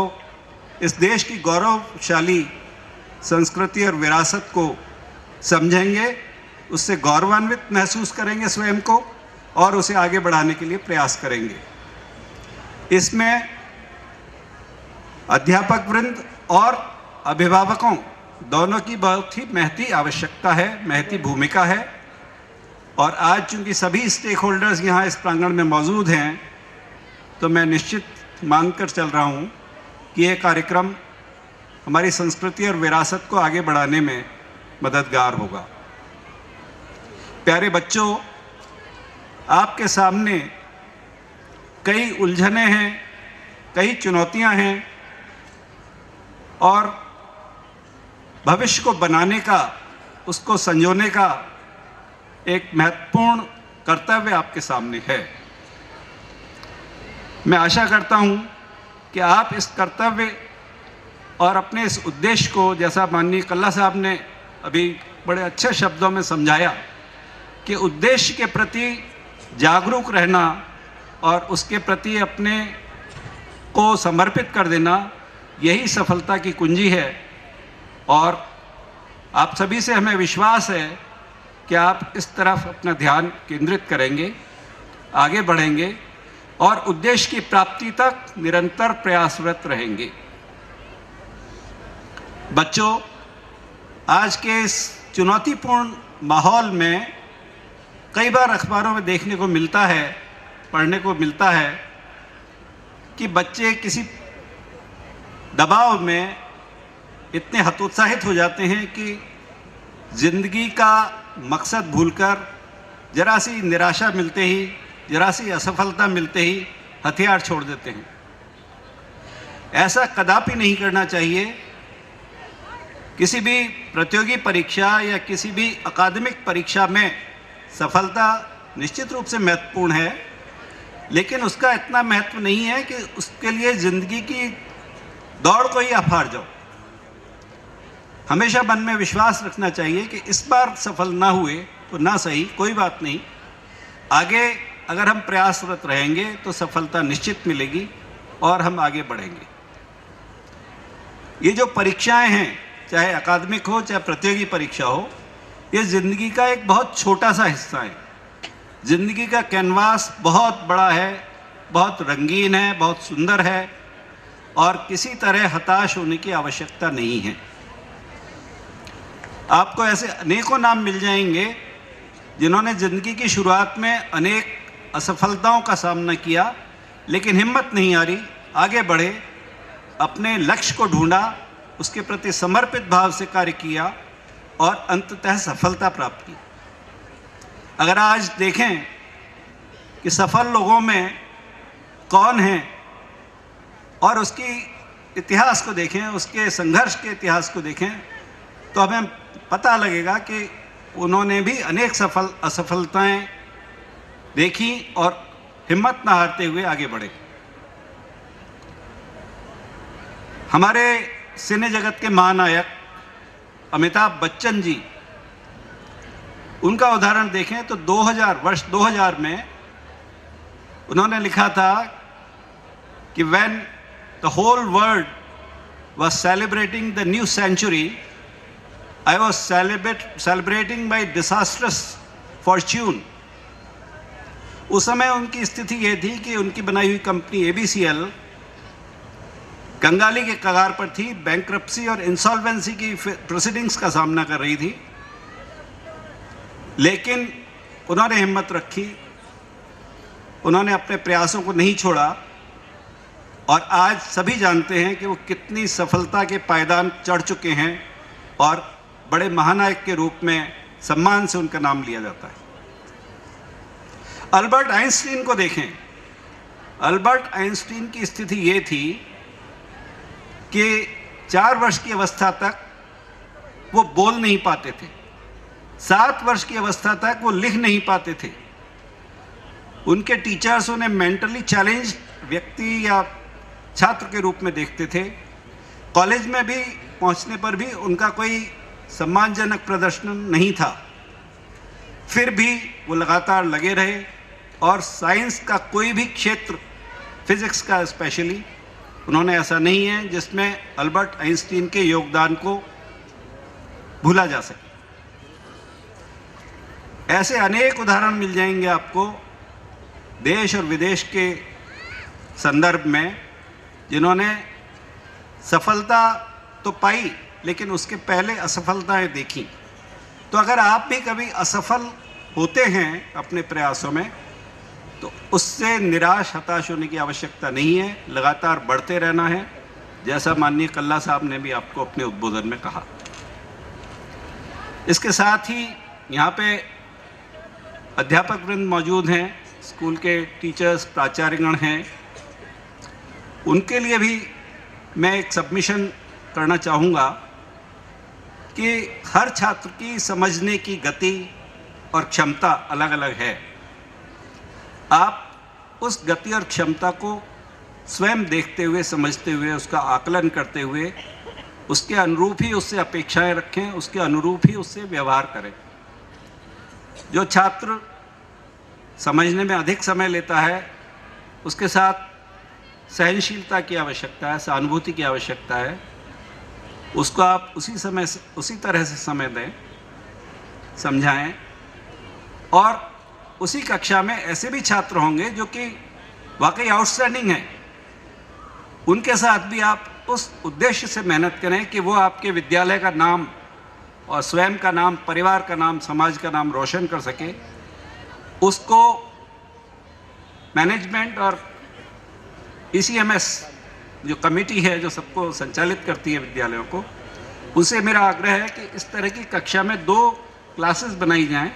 इस देश की गौरवशाली संस्कृति और विरासत को समझेंगे, उससे गौरवान्वित महसूस करेंगे स्वयं को और उसे आगे बढ़ाने के लिए प्रयास करेंगे। इसमें अध्यापक वृंद और अभिभावकों दोनों की बहुत ही महती आवश्यकता है, महती भूमिका है। और आज चूंकि सभी स्टेक होल्डर्स यहाँ इस प्रांगण में मौजूद हैं, तो मैं निश्चित मांग कर चल रहा हूँ कि यह कार्यक्रम हमारी संस्कृति और विरासत को आगे बढ़ाने में मददगार होगा। प्यारे बच्चों, आपके सामने कई उलझनें हैं, कई चुनौतियां हैं और भविष्य को बनाने का, उसको संजोने का एक महत्वपूर्ण कर्तव्य आपके सामने है। मैं आशा करता हूं कि आप इस कर्तव्य और अपने इस उद्देश्य को, जैसा माननीय कल्ला साहब ने अभी बड़े अच्छे शब्दों में समझाया कि उद्देश्य के प्रति जागरूक रहना और उसके प्रति अपने को समर्पित कर देना, यही सफलता की कुंजी है। और आप सभी से हमें विश्वास है कि आप इस तरफ अपना ध्यान केंद्रित करेंगे, आगे बढ़ेंगे और उद्देश्य की प्राप्ति तक निरंतर प्रयासरत रहेंगे। बच्चों, आज के इस चुनौतीपूर्ण माहौल में कई बार अखबारों में देखने को मिलता है, पढ़ने को मिलता है कि बच्चे किसी दबाव में इतने हतोत्साहित हो जाते हैं कि जिंदगी का मकसद भूलकर जरा सी निराशा मिलते ही, जरा सी असफलता मिलते ही हथियार छोड़ देते हैं। ऐसा कदापि नहीं करना चाहिए। किसी भी प्रतियोगी परीक्षा या किसी भी अकादमिक परीक्षा में सफलता निश्चित रूप से महत्वपूर्ण है, लेकिन उसका इतना महत्व नहीं है कि उसके लिए जिंदगी की दौड़ को ही आप हार जाओ। हमेशा मन में विश्वास रखना चाहिए कि इस बार सफल ना हुए तो ना सही, कोई बात नहीं, आगे अगर हम प्रयासरत रहेंगे तो सफलता निश्चित मिलेगी और हम आगे बढ़ेंगे। ये जो परीक्षाएं हैं, चाहे अकादमिक हो चाहे प्रतियोगी परीक्षा हो, ये ज़िंदगी का एक बहुत छोटा सा हिस्सा है। ज़िंदगी का कैनवास बहुत बड़ा है, बहुत रंगीन है, बहुत सुंदर है और किसी तरह हताश होने की आवश्यकता नहीं है। आपको ऐसे अनेकों नाम मिल जाएंगे जिन्होंने ज़िंदगी की शुरुआत में अनेक असफलताओं का सामना किया, लेकिन हिम्मत नहीं हारी, आगे बढ़े, अपने लक्ष्य को ढूंढा, उसके प्रति समर्पित भाव से कार्य किया और अंततः सफलता प्राप्त की। अगर आज देखें कि सफल लोगों में कौन हैं और उसकी इतिहास को देखें, उसके संघर्ष के इतिहास को देखें, तो हमें पता लगेगा कि उन्होंने भी अनेक असफलताएं देखी और हिम्मत न हारते हुए आगे बढ़े। हमारे सिने जगत के महानायक अमिताभ बच्चन जी, उनका उदाहरण देखें तो वर्ष 2000 में उन्होंने लिखा था कि when the whole world was celebrating the new century, I was celebrating my disastrous fortune. उस समय उनकी स्थिति ये थी कि उनकी बनाई हुई कंपनी ABCL कंगाली के कगार पर थी, बैंक्रप्सी और इंसॉल्वेंसी की प्रोसीडिंग्स का सामना कर रही थी लेकिन उन्होंने हिम्मत रखी, उन्होंने अपने प्रयासों को नहीं छोड़ा और आज सभी जानते हैं कि वो कितनी सफलता के पायदान चढ़ चुके हैं और बड़े महानायक के रूप में सम्मान से उनका नाम लिया जाता है। अल्बर्ट आइंस्टीन को देखें। अल्बर्ट आइंस्टीन की स्थिति ये थी कि 4 वर्ष की अवस्था तक वो बोल नहीं पाते थे, 7 वर्ष की अवस्था तक वो लिख नहीं पाते थे। उनके टीचर्स उन्हें मेंटली चैलेंज व्यक्ति या छात्र के रूप में देखते थे। कॉलेज में भी पहुंचने पर भी उनका कोई सम्मानजनक प्रदर्शन नहीं था, फिर भी वो लगातार लगे रहे और साइंस का कोई भी क्षेत्र, फिजिक्स का स्पेशली, उन्होंने ऐसा नहीं है जिसमें अल्बर्ट आइंस्टीन के योगदान को भूला जा सके। ऐसे अनेक उदाहरण मिल जाएंगे आपको देश और विदेश के संदर्भ में, जिन्होंने सफलता तो पाई लेकिन उसके पहले असफलताएं देखी। तो अगर आप भी कभी असफल होते हैं अपने प्रयासों में, तो उससे निराश हताश होने की आवश्यकता नहीं है, लगातार बढ़ते रहना है, जैसा माननीय कल्ला साहब ने भी आपको अपने उद्बोधन में कहा। इसके साथ ही यहाँ पे अध्यापक वृंद मौजूद हैं, स्कूल के टीचर्स, प्राचार्यगण हैं, उनके लिए भी मैं एक सबमिशन करना चाहूँगा कि हर छात्र की समझने की गति और क्षमता अलग अलग है। आप उस गति और क्षमता को स्वयं देखते हुए, समझते हुए, उसका आकलन करते हुए, उसके अनुरूप ही उससे अपेक्षाएं रखें, उसके अनुरूप ही उससे व्यवहार करें। जो छात्र समझने में अधिक समय लेता है, उसके साथ सहनशीलता की आवश्यकता है, सहानुभूति की आवश्यकता है। उसको आप उसी तरह से समय दें, समझाएं। और उसी कक्षा में ऐसे भी छात्र होंगे जो कि वाकई आउटस्टैंडिंग हैं, उनके साथ भी आप उस उद्देश्य से मेहनत करें कि वो आपके विद्यालय का नाम और स्वयं का नाम, परिवार का नाम, समाज का नाम रोशन कर सके। उसको मैनेजमेंट और ECMS जो कमेटी है, जो सबको संचालित करती है विद्यालयों को, उनसे मेरा आग्रह है कि इस तरह की कक्षा में 2 क्लासेस बनाई जाएं,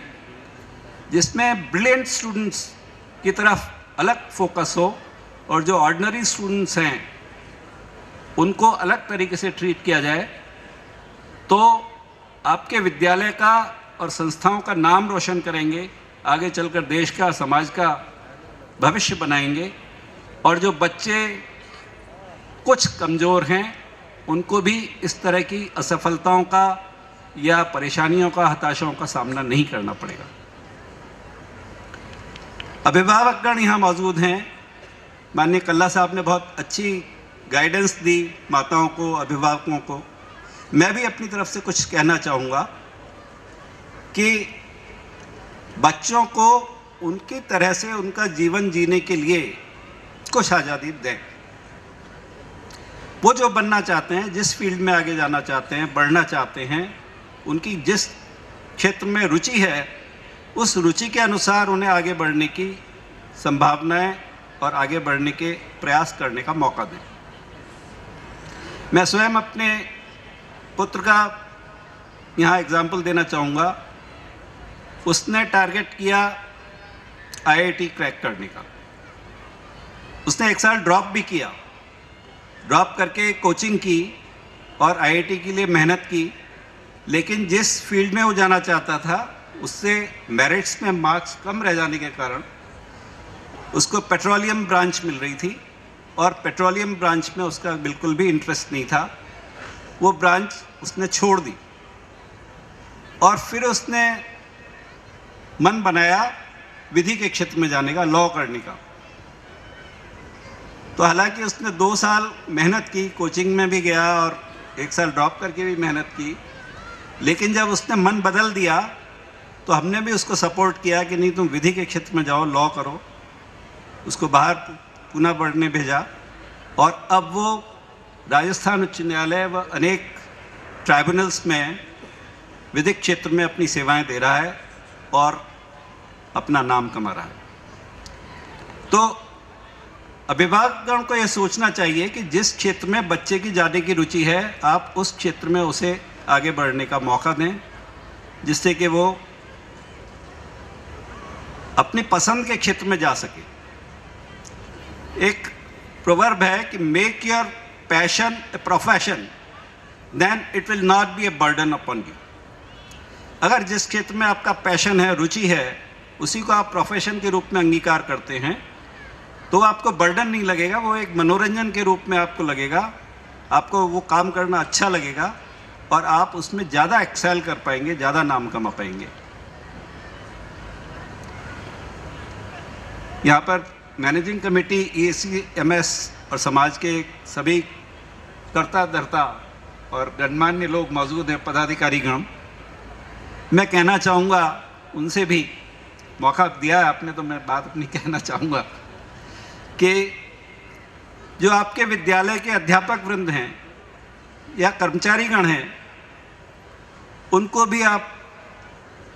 जिसमें ब्रिलियंट स्टूडेंट्स की तरफ अलग फोकस हो और जो ऑर्डिनरी स्टूडेंट्स हैं उनको अलग तरीके से ट्रीट किया जाए। तो आपके विद्यालय का और संस्थाओं का नाम रोशन करेंगे, आगे चलकर देश का, समाज का भविष्य बनाएंगे। और जो बच्चे कुछ कमज़ोर हैं, उनको भी इस तरह की असफलताओं का या परेशानियों का, हताशाओं का सामना नहीं करना पड़ेगा। अभिभावकगण यहाँ मौजूद हैं। माननीय कल्ला साहब ने बहुत अच्छी गाइडेंस दी माताओं को, अभिभावकों को। मैं भी अपनी तरफ से कुछ कहना चाहूँगा कि बच्चों को उनकी तरह से उनका जीवन जीने के लिए कुछ आज़ादी दें। वो जो बनना चाहते हैं, जिस फील्ड में आगे जाना चाहते हैं, बढ़ना चाहते हैं, उनकी जिस क्षेत्र में रुचि है, उस रुचि के अनुसार उन्हें आगे बढ़ने की संभावनाएं और आगे बढ़ने के प्रयास करने का मौका दें। मैं स्वयं अपने पुत्र का यहाँ एग्जाम्पल देना चाहूँगा। उसने टारगेट किया IIT क्रैक करने का। उसने 1 साल ड्रॉप भी किया, ड्रॉप करके कोचिंग की और IIT के लिए मेहनत की। लेकिन जिस फील्ड में वो जाना चाहता था, उससे मेरिट्स में मार्क्स कम रह जाने के कारण उसको पेट्रोलियम ब्रांच मिल रही थी और पेट्रोलियम ब्रांच में उसका बिल्कुल भी इंटरेस्ट नहीं था। वो ब्रांच उसने छोड़ दी और फिर उसने मन बनाया विधि के क्षेत्र में जाने का, लॉ करने का। तो हालांकि उसने 2 साल मेहनत की, कोचिंग में भी गया और 1 साल ड्रॉप करके भी मेहनत की। लेकिन जब उसने मन बदल दिया तो हमने भी उसको सपोर्ट किया कि नहीं, तुम विधि के क्षेत्र में जाओ, लॉ करो। उसको बाहर पुणे पढ़ने भेजा और अब वो राजस्थान उच्च न्यायालय व अनेक ट्राइब्यूनल्स में विधिक क्षेत्र में अपनी सेवाएं दे रहा है और अपना नाम कमा रहा है। तो अभिभावकगण को यह सोचना चाहिए कि जिस क्षेत्र में बच्चे की जाने की रुचि है, आप उस क्षेत्र में उसे आगे बढ़ने का मौका दें, जिससे कि वो अपनी पसंद के क्षेत्र में जा सके। एक प्रोवर्ब है कि make your passion a profession, then it will not be a burden upon you. अगर जिस क्षेत्र में आपका पैशन है, रुचि है, उसी को आप प्रोफेशन के रूप में अंगीकार करते हैं, तो आपको बर्डन नहीं लगेगा, वो एक मनोरंजन के रूप में आपको लगेगा, आपको वो काम करना अच्छा लगेगा और आप उसमें ज़्यादा एक्सेल कर पाएंगे, ज़्यादा नाम कमा पाएंगे। यहाँ पर मैनेजिंग कमेटी, ECMS और समाज के सभी कर्ता धर्ता और गणमान्य लोग मौजूद हैं, पदाधिकारीगण। मैं कहना चाहूँगा, उनसे भी मौका दिया है आपने तो मैं बात अपनी कहना चाहूँगा कि जो आपके विद्यालय के अध्यापक वृंद हैं या कर्मचारीगण हैं, उनको भी आप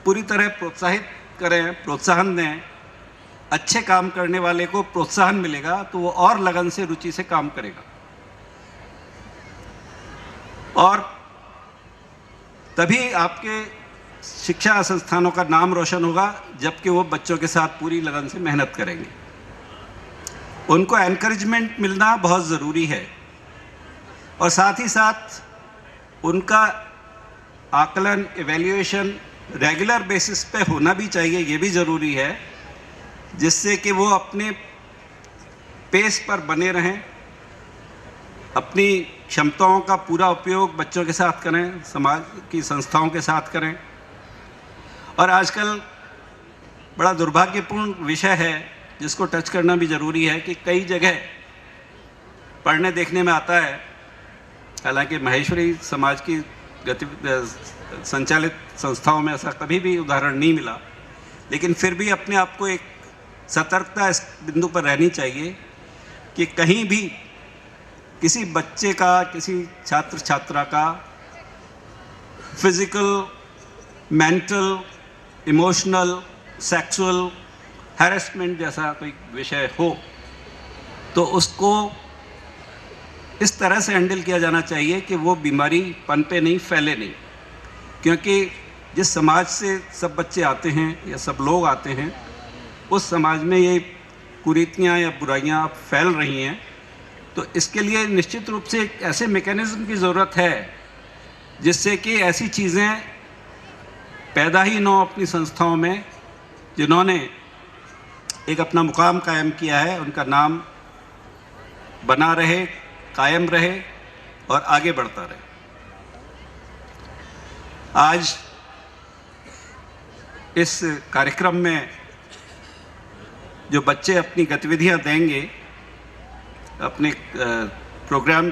पूरी तरह प्रोत्साहित करें, प्रोत्साहन दें। अच्छे काम करने वाले को प्रोत्साहन मिलेगा तो वो और लगन से, रुचि से काम करेगा और तभी आपके शिक्षा संस्थानों का नाम रोशन होगा, जबकि वो बच्चों के साथ पूरी लगन से मेहनत करेंगे। उनको एनकरेजमेंट मिलना बहुत ज़रूरी है और साथ ही साथ उनका आकलन, एवेल्यूएशन रेगुलर बेसिस पे होना भी चाहिए, ये भी ज़रूरी है, जिससे कि वो अपने पेस पर बने रहें, अपनी क्षमताओं का पूरा उपयोग बच्चों के साथ करें, समाज की संस्थाओं के साथ करें। और आजकल बड़ा दुर्भाग्यपूर्ण विषय है जिसको टच करना भी ज़रूरी है कि कई जगह पढ़ने देखने में आता है, हालांकि महेश्वरी समाज की संचालित संस्थाओं में ऐसा कभी भी उदाहरण नहीं मिला, लेकिन फिर भी अपने आप को एक सतर्कता इस बिंदु पर रहनी चाहिए कि कहीं भी किसी बच्चे का, किसी छात्र छात्रा का physical, mental, emotional, sexual harassment जैसा कोई विषय हो तो उसको इस तरह से हैंडल किया जाना चाहिए कि वो बीमारी पनपे नहीं, फैले नहीं। क्योंकि जिस समाज से सब बच्चे आते हैं या सब लोग आते हैं, उस समाज में ये कुरीतियाँ या बुराइयाँ फैल रही हैं। तो इसके लिए निश्चित रूप से एक ऐसे मैकेनिज्म की ज़रूरत है जिससे कि ऐसी चीज़ें पैदा ही न हो अपनी संस्थाओं में, जिन्होंने एक अपना मुकाम कायम किया है, उनका नाम बना रहे, कायम रहे और आगे बढ़ता रहे। आज इस कार्यक्रम में जो बच्चे अपनी गतिविधियां देंगे, अपने प्रोग्राम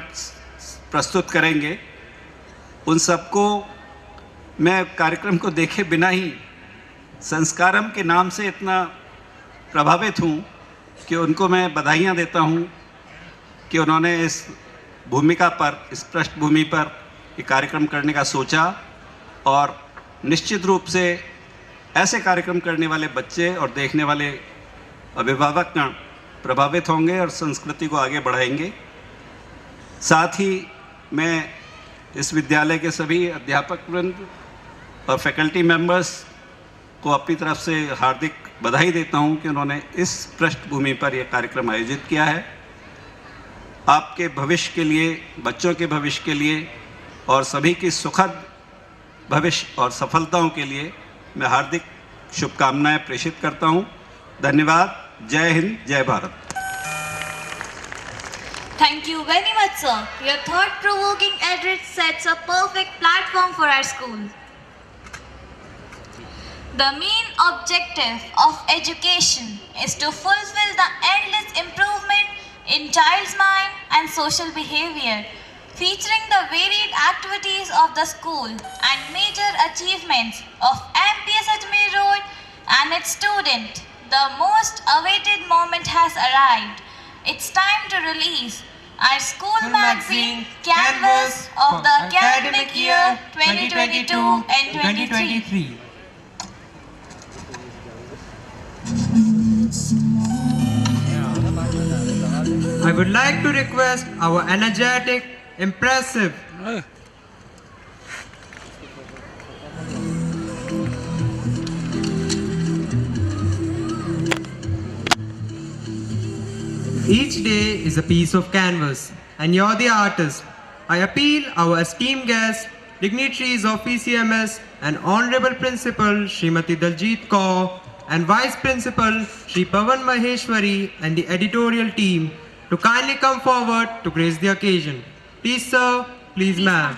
प्रस्तुत करेंगे, उन सबको मैं कार्यक्रम को देखे बिना ही संस्कारम के नाम से इतना प्रभावित हूँ कि उनको मैं बधाइयाँ देता हूँ कि उन्होंने इस भूमिका पर, इस पृष्ठभूमि पर ये कार्यक्रम करने का सोचा। और निश्चित रूप से ऐसे कार्यक्रम करने वाले बच्चे और देखने वाले अभिभावकगण प्रभावित होंगे और संस्कृति को आगे बढ़ाएंगे। साथ ही मैं इस विद्यालय के सभी अध्यापक वृंद और फैकल्टी मेंबर्स को अपनी तरफ से हार्दिक बधाई देता हूं कि उन्होंने इस पृष्ठभूमि पर यह कार्यक्रम आयोजित किया है। आपके भविष्य के लिए, बच्चों के भविष्य के लिए और सभी की सुखद भविष्य और सफलताओं के लिए मैं हार्दिक शुभकामनाएं प्रेषित करता हूं। धन्यवाद। जय हिंद, जय Bharat. Thank you very much, sir. Your thought-provoking address sets a perfect platform for our school. The main objective of education is to fulfill the endless improvement in child's mind and social behavior, featuring the varied activities of the school and major achievements of MPS Ajmer Road and its student. The most awaited moment has arrived. It's time to release our school magazine canvas of the academic year 2022 and 2023. I would like to request our energetic, impressive, each day is a piece of canvas, and you're the artist. I appeal our esteemed guests, dignitaries of ECMS, and Honorable Principal Srimati Daljit Kaur, and Vice Principal Shri Pavan Maheshwari, and the editorial team to kindly come forward to grace the occasion. Please, sir. Please, ma'am.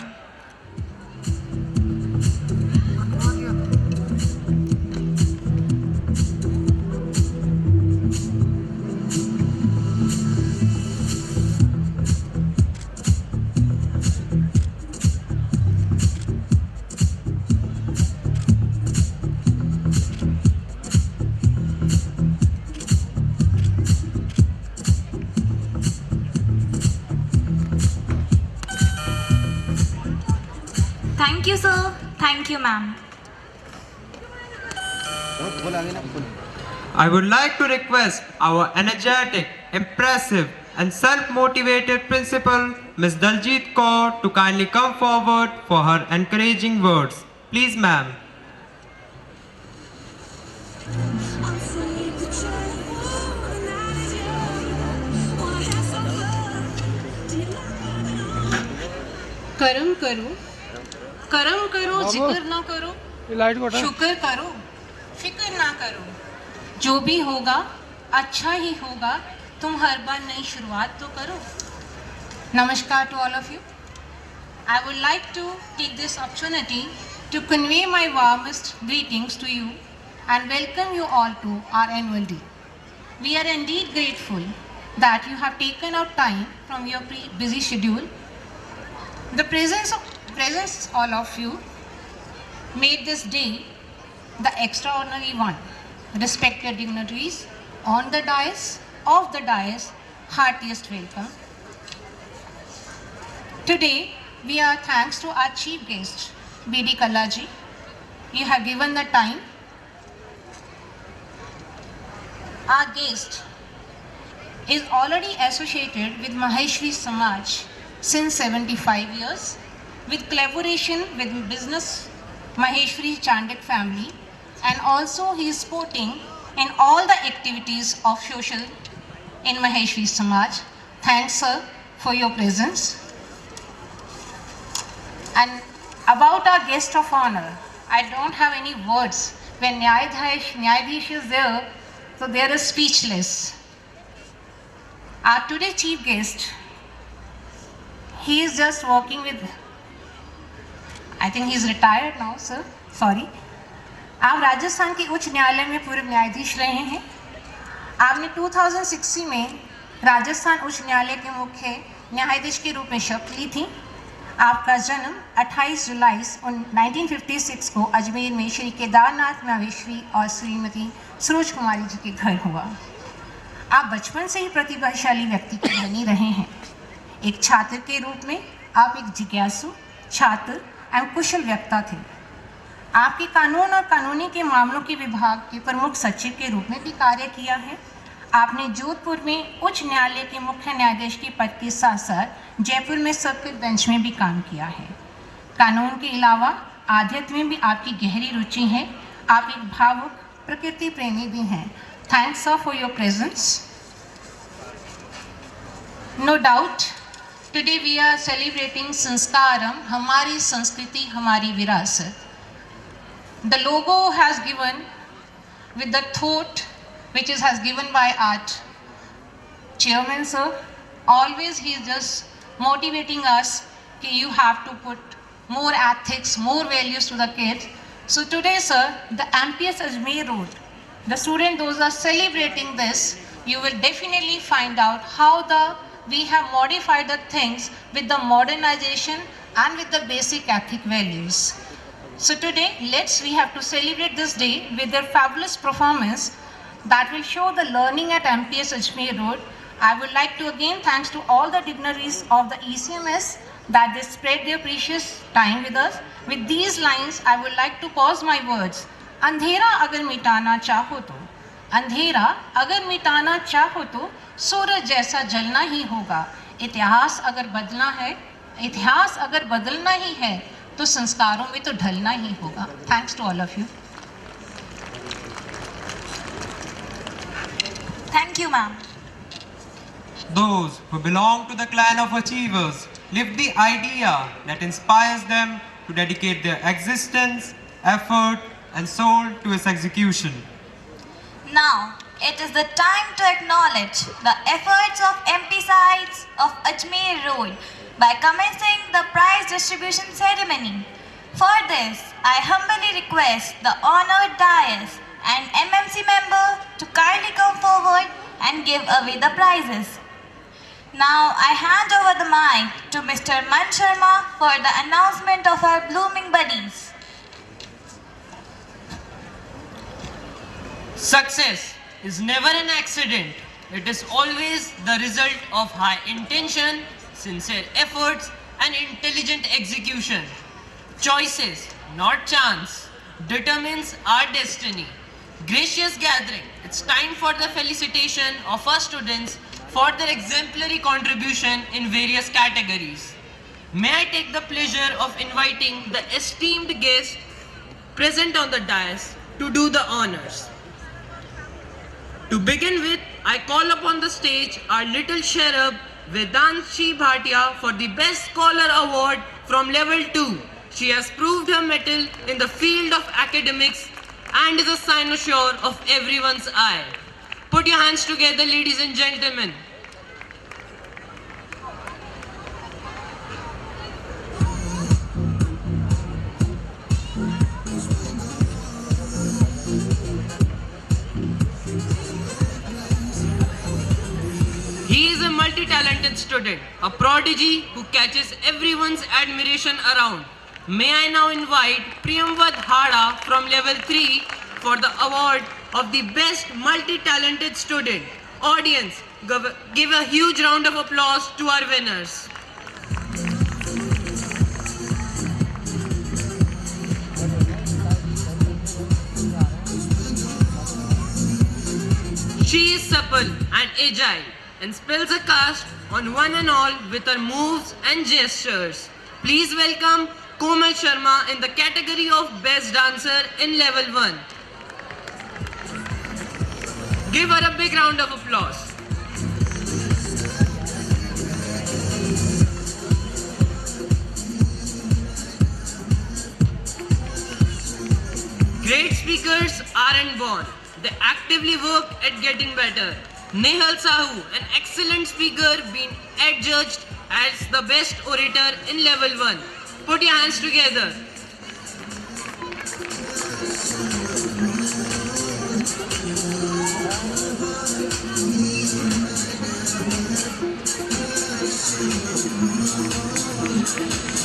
Thank you, sir. Thank you, ma'am. I would like to request our energetic, impressive, and self-motivated principal, Ms. Daljit Kaur, to kindly come forward for her encouraging words. Please, ma'am. कर्म करो, कर्म करो, जिक्र ना करो, शुक्र करो, फिक्र ना करो, जो भी होगा अच्छा ही होगा, तुम हर बार नई शुरुआत तो करो. Namaskar to all of you. I would like to take this opportunity to convey my warmest greetings to you and welcome you all to our annual day. We are indeed grateful that you have taken out time from your busy schedule. The presence all of you made this day the extraordinary one. Respected dignitaries on the dais, off the dais, heartiest welcome. Today, we are thanks to our chief guest, B.D. Kallaji. You have given the time. Our guest is already associated with Maheshwari Samaj since 75 years, with collaboration with business Maheshwari Chandak family, and also he is supporting in all the activities of social in Maheshwari Samaj. Thanks, sir, for your presence. And about our guest of honor, I don't have any words. When Nyadhish is there, so they are speechless. Our today chief guest, he is just working with, I think he is retired now, sir. Sorry. आप राजस्थान के उच्च न्यायालय में पूर्व न्यायाधीश रहे हैं. आपने 2016 में राजस्थान उच्च न्यायालय के मुख्य न्यायाधीश के रूप में शपथ ली थी. आपका जन्म 28 जुलाई 1956 को अजमेर में श्री केदारनाथ माहेश्वरी और श्रीमती सरोज कुमारी जी के घर हुआ. आप बचपन से ही प्रतिभाशाली व्यक्ति के बने रहे हैं. एक छात्र के रूप में आप एक जिज्ञासु, छात्र एवं कुशल वक्ता थे. आपके कानून और कानूनी के मामलों के विभाग के प्रमुख सचिव के रूप में भी कार्य किया है. आपने जोधपुर में उच्च न्यायालय के मुख्य न्यायाधीश के पद के साथ साथ जयपुर में सर्किट बेंच में भी काम किया है. कानून के अलावा आध्यात्म में भी आपकी गहरी रुचि है. आप एक भावुक प्रकृति प्रेमी भी हैं. Thanks sir for your presence. No doubt today we are celebrating Sanskaram, हमारी संस्कृति हमारी विरासत. The logo has given with the thought which has given by our chairman, sir. Always he is just motivating us that you have to put more ethics, more values to the kids. So today, sir, the MPS Ajmer Road, the students those are celebrating this, you will definitely find out how we have modified the things with the modernization and with the basic ethic values. So today, we have to celebrate this day with their fabulous performance that will show the learning at MPS Ajmer Road. I would like to again thanks to all the dignitaries of the ECMS that they spread their precious time with us. With these lines, I would like to pause my words. अंधेरा अगर मिटाना चाहो तो अंधेरा अगर मिटाना चाहो तो सूरज जैसा जलना ही होगा। इतिहास अगर बदलना ही है तो संस्कारों में तो ढलना ही होगा। Thanks to all of you. Thank you, ma'am. Those who belong to the clan of achievers live the idea that inspires them to dedicate their existence, effort, and soul to its execution. Now, it is the time to acknowledge the efforts of MP sides of Ajmer Road by commencing the prize distribution ceremony. For this, I humbly request the honored dais and MMC member to kindly come forward and give away the prizes. Now, I hand over the mic to Mr. Man Sharma for the announcement of our blooming buddies. Success is never an accident. It is always the result of high intention, sincere efforts, and intelligent execution. Choices, not chance, determines our destiny. Gracious gathering, it's time for the felicitation of our students for their exemplary contribution in various categories. May I take the pleasure of inviting the esteemed guests present on the dais to do the honors. To begin with, I call upon the stage our little cherub Vedanshi Bhatia for the Best Scholar Award from Level 2. She has proved her mettle in the field of academics and is a cynosure of everyone's eye. Put your hands together, ladies and gentlemen. He is a multi-talented student, a prodigy who catches everyone's admiration around. May I now invite Priyamvad Hada from level 3 for the award of the best multi-talented student. Audience, give a huge round of applause to our winners. She is supple and agile and spells a cast on one and all with her moves and gestures. Please welcome Komal Sharma in the category of Best Dancer in Level 1. Give her a big round of applause. Great speakers aren't born. They actively work at getting better. Nehal Sahu, an excellent speaker, been adjudged as the best orator in Level 1. Put your hands together.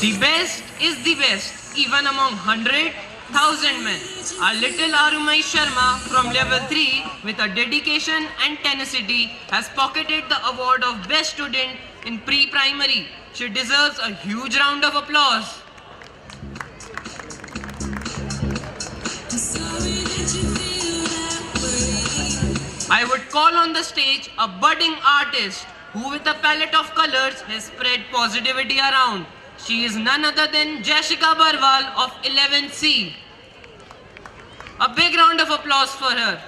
The best is the best, even among 100,000 men. Our little Arumai Sharma from level 3 with a dedication and tenacity has pocketed the award of best student in pre-primary. She deserves a huge round of applause. I would call on the stage a budding artist who with a palette of colors has spread positivity around. She is none other than Jashika Barwal of 11C. A big round of applause for her.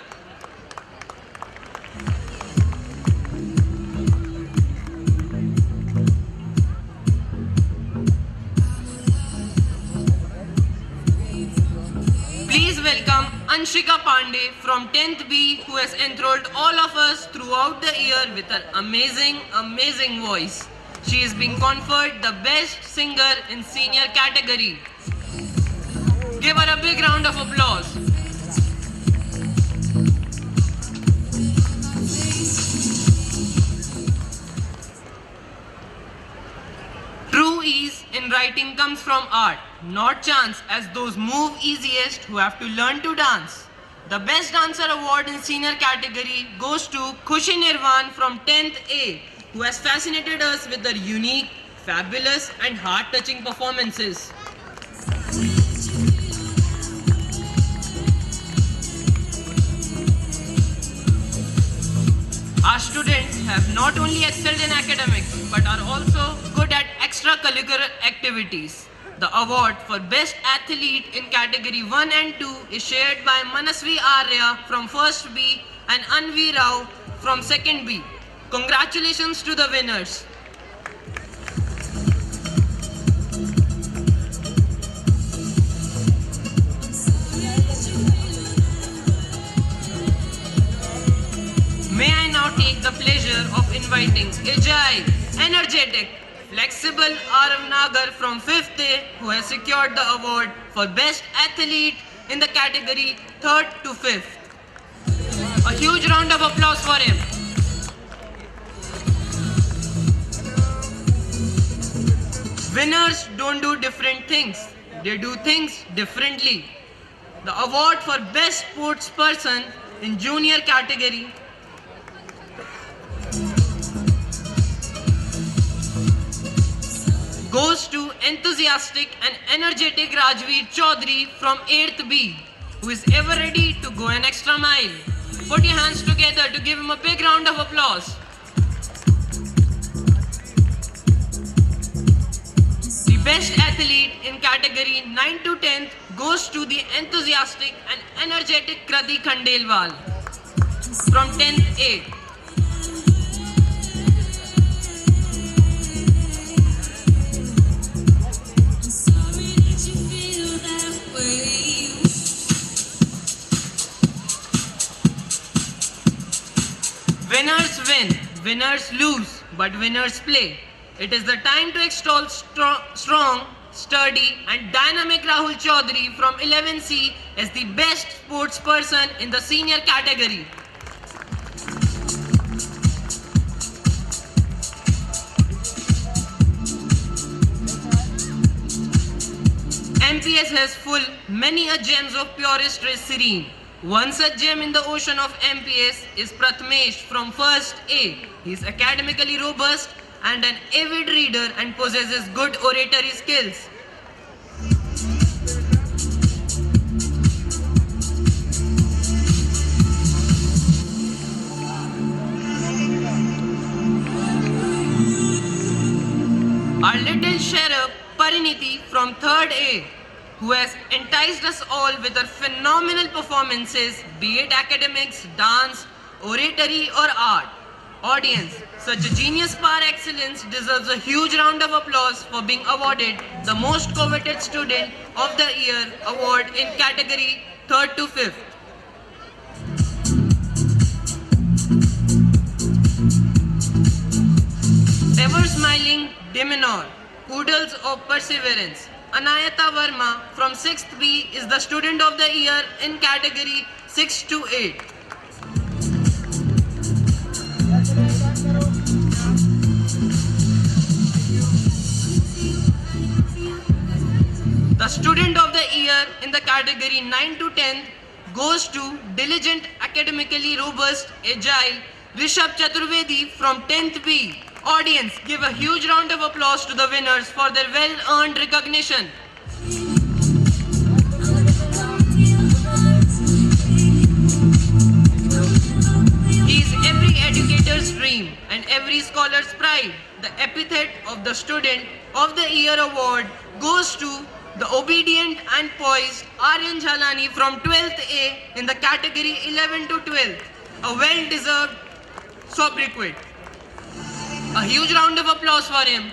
Please welcome Anshika Pandey from 10th B, who has enthralled all of us throughout the year with her amazing voice. She is being conferred the best singer in senior category. Give her a big round of applause. True ease in writing comes from art, not chance, as those move easiest who have to learn to dance. The Best Dancer Award in Senior category goes to Khushi Nirvan from 10th A, who has fascinated us with their unique, fabulous and heart-touching performances. Our students have not only excelled in academics but are also good at extracurricular activities. The award for Best Athlete in Category 1 and 2 is shared by Manasvi Arya from 1st B and Anvi Rao from 2nd B. Congratulations to the winners. May I now take the pleasure of inviting agile, energetic, flexible Arav Nagar from 5th A who has secured the award for Best Athlete in the category 3rd to 5th. A huge round of applause for him. Winners don't do different things, they do things differently. The award for Best Sports Person in Junior category goes to enthusiastic and energetic Rajveer Chaudhary from 8th B, who is ever ready to go an extra mile. Put your hands together to give him a big round of applause. The best athlete in category 9 to 10th goes to the enthusiastic and energetic Krati Khandelwal from 10th A. Winners win, winners lose, but winners play. It is the time to extol strong, sturdy and dynamic Rahul Chaudhary from 11C as the best sports person in the senior category. MPS has full many a gems of purest ray serene. One such gem in the ocean of MPS is Prathamesh from 1st A. He is academically robust and an avid reader and possesses good oratory skills. Our little sheriff Pariniti from 3rd A, who has enticed us all with her phenomenal performances, be it academics, dance, oratory or art. Audience, such a genius par excellence deserves a huge round of applause for being awarded the most coveted student of the year award in category 3rd to 5th. Ever smiling Diminor, poodles of perseverance. Anayata Verma from 6th B is the student of the year in category 6 to 8. The student of the year in the category 9 to 10 goes to diligent, academically robust, agile Rishabh Chaturvedi from 10th B. Audience, give a huge round of applause to the winners for their well-earned recognition. He is every educator's dream and every scholar's pride. The epithet of the Student of the Year award goes to the obedient and poised Aryan Jhalani from 12th A in the category 11 to 12th. A well-deserved sobriquet. A huge round of applause for him.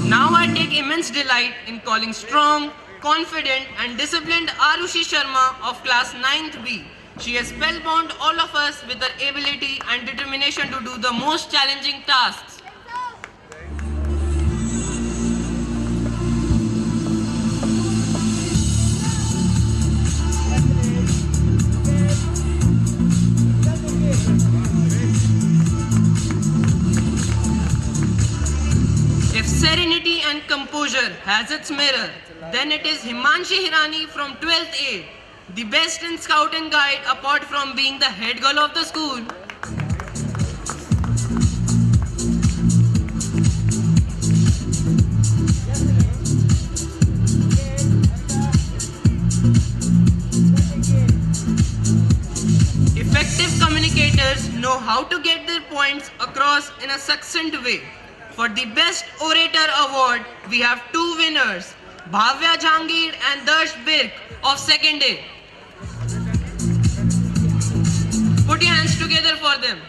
Now I take immense delight in calling strong, confident and disciplined Arushi Sharma of class 9th B. She has spellbound all of us with her ability and determination to do the most challenging tasks. If serenity and composure has its mirror, then it is Himanshi Hirani from 12th A, the best in scout and guide apart from being the head girl of the school. orators know how to get their points across in a succinct way. For the Best Orator Award, we have two winners, Bhavya Jangir and Darsh Birk of 2nd A. Put your hands together for them.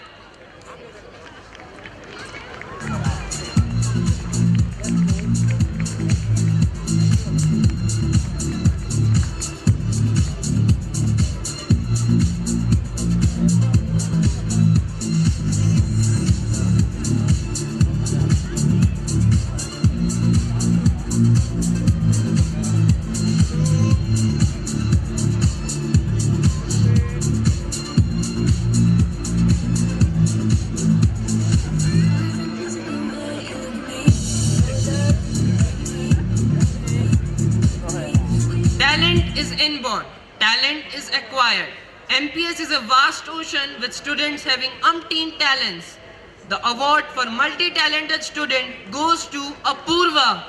Talent is inborn, talent is acquired. MPS is a vast ocean with students having umpteen talents. The award for multi-talented student goes to Apurva.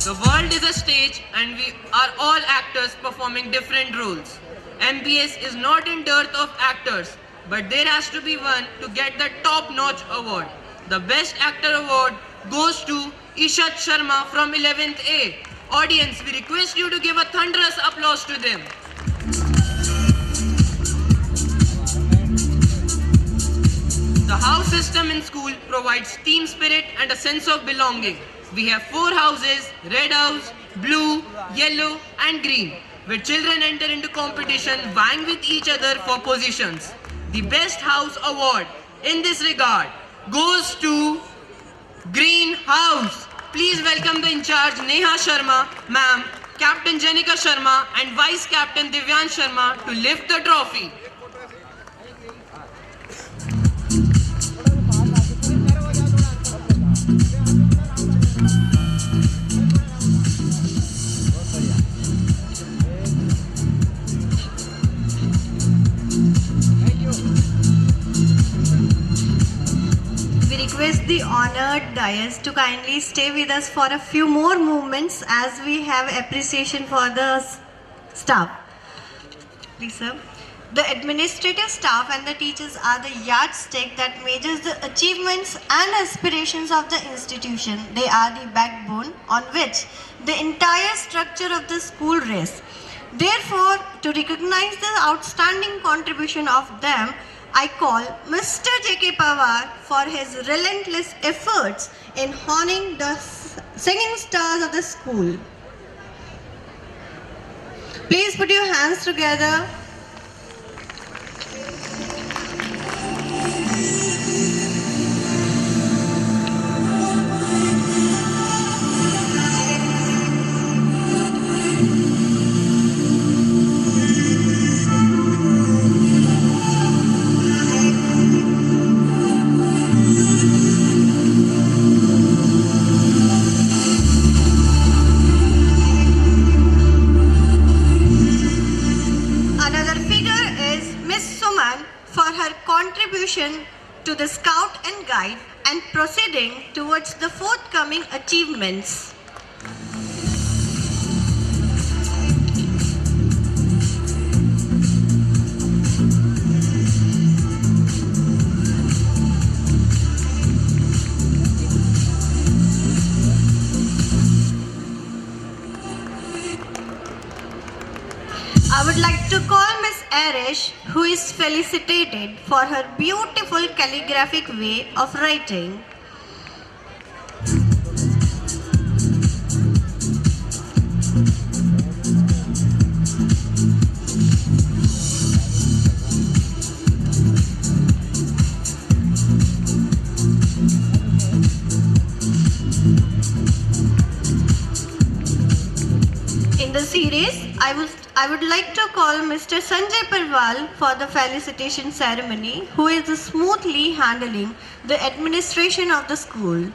The world is a stage and we are all actors performing different roles. MPS is not in dearth of actors, but there has to be one to get the top-notch award. The Best Actor Award goes to Ishat Sharma from 11th A. Audience, we request you to give a thunderous applause to them. The house system in school provides team spirit and a sense of belonging. We have 4 houses, red house, blue, yellow and green, where children enter into competition vying with each other for positions. The Best House Award in this regard goes to Green House. Please welcome the in charge Neha Sharma, ma'am, Captain Janika Sharma and Vice Captain Divyan Sharma to lift the trophy. Request the honored dais to kindly stay with us for a few more moments as we have appreciation for the staff. Please, sir. The administrative staff and the teachers are the yardstick that measures the achievements and aspirations of the institution. They are the backbone on which the entire structure of the school rests. Therefore, to recognize the outstanding contribution of them, I call Mr. J.K. Pawar for his relentless efforts in honoring the singing stars of the school. Please put your hands together. To the Scout and Guide and proceeding towards the forthcoming achievements. I would like to call Miss Arish, who is felicitated for her beautiful calligraphic way of writing. In the series, I would like to call Mr. Sanjay Parwal for the felicitation ceremony, who is smoothly handling the administration of the school.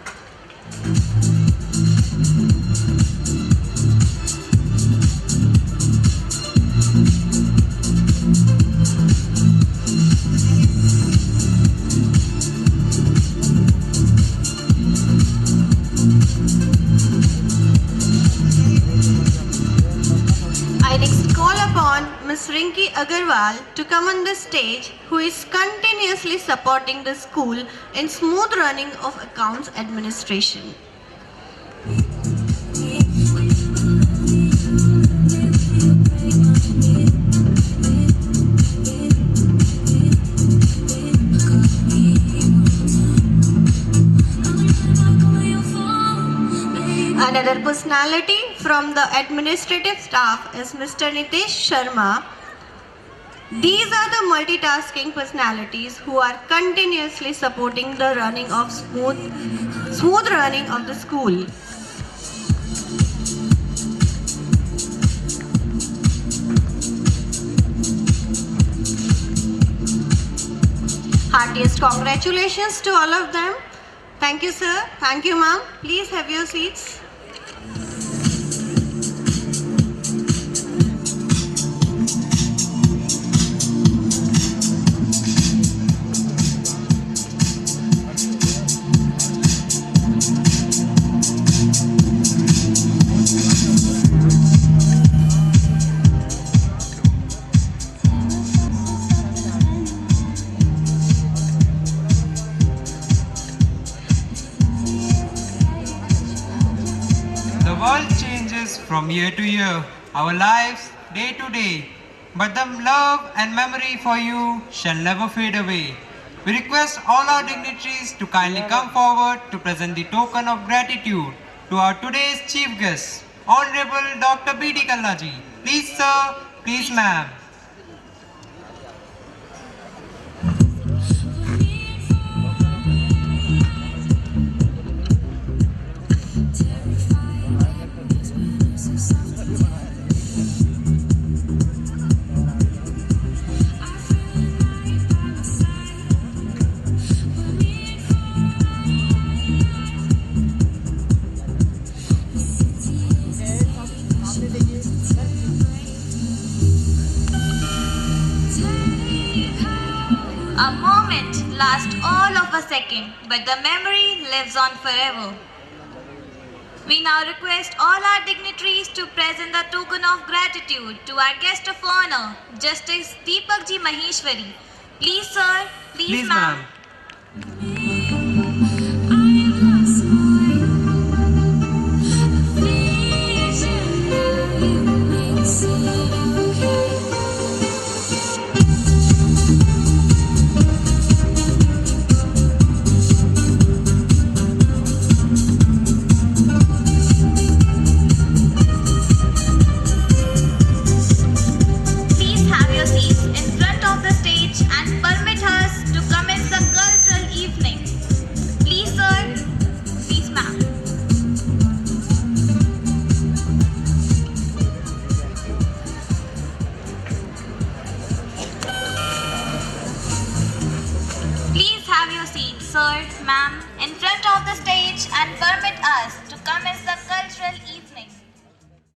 Rinki Agarwal to come on the stage, who is continuously supporting the school in smooth running of accounts administration. Another personality from the administrative staff is Mr. Nitesh Sharma. These are the multitasking personalities who are continuously supporting the running of smooth running of the school. Heartiest congratulations to all of them. Thank you, sir. Thank you, ma'am. Please have your seats. The world changes from year to year, our lives day to day, but the love and memory for you shall never fade away. We request all our dignitaries to kindly come forward to present the token of gratitude to our today's chief guest, Honorable Dr. B.D. Kallaji. Please sir, please ma'am. A moment lasts all of a second, but the memory lives on forever. We now request all our dignitaries to present the token of gratitude to our guest of honor, Justice Deepak Ji Maheshwari. Please sir, please, ma'am. Please have your seats in front of the stage and permit us to commence the cultural evening. Please sir, please ma'am. Please have your seats, sir, ma'am, in front of the stage and permit us to commence the cultural evening.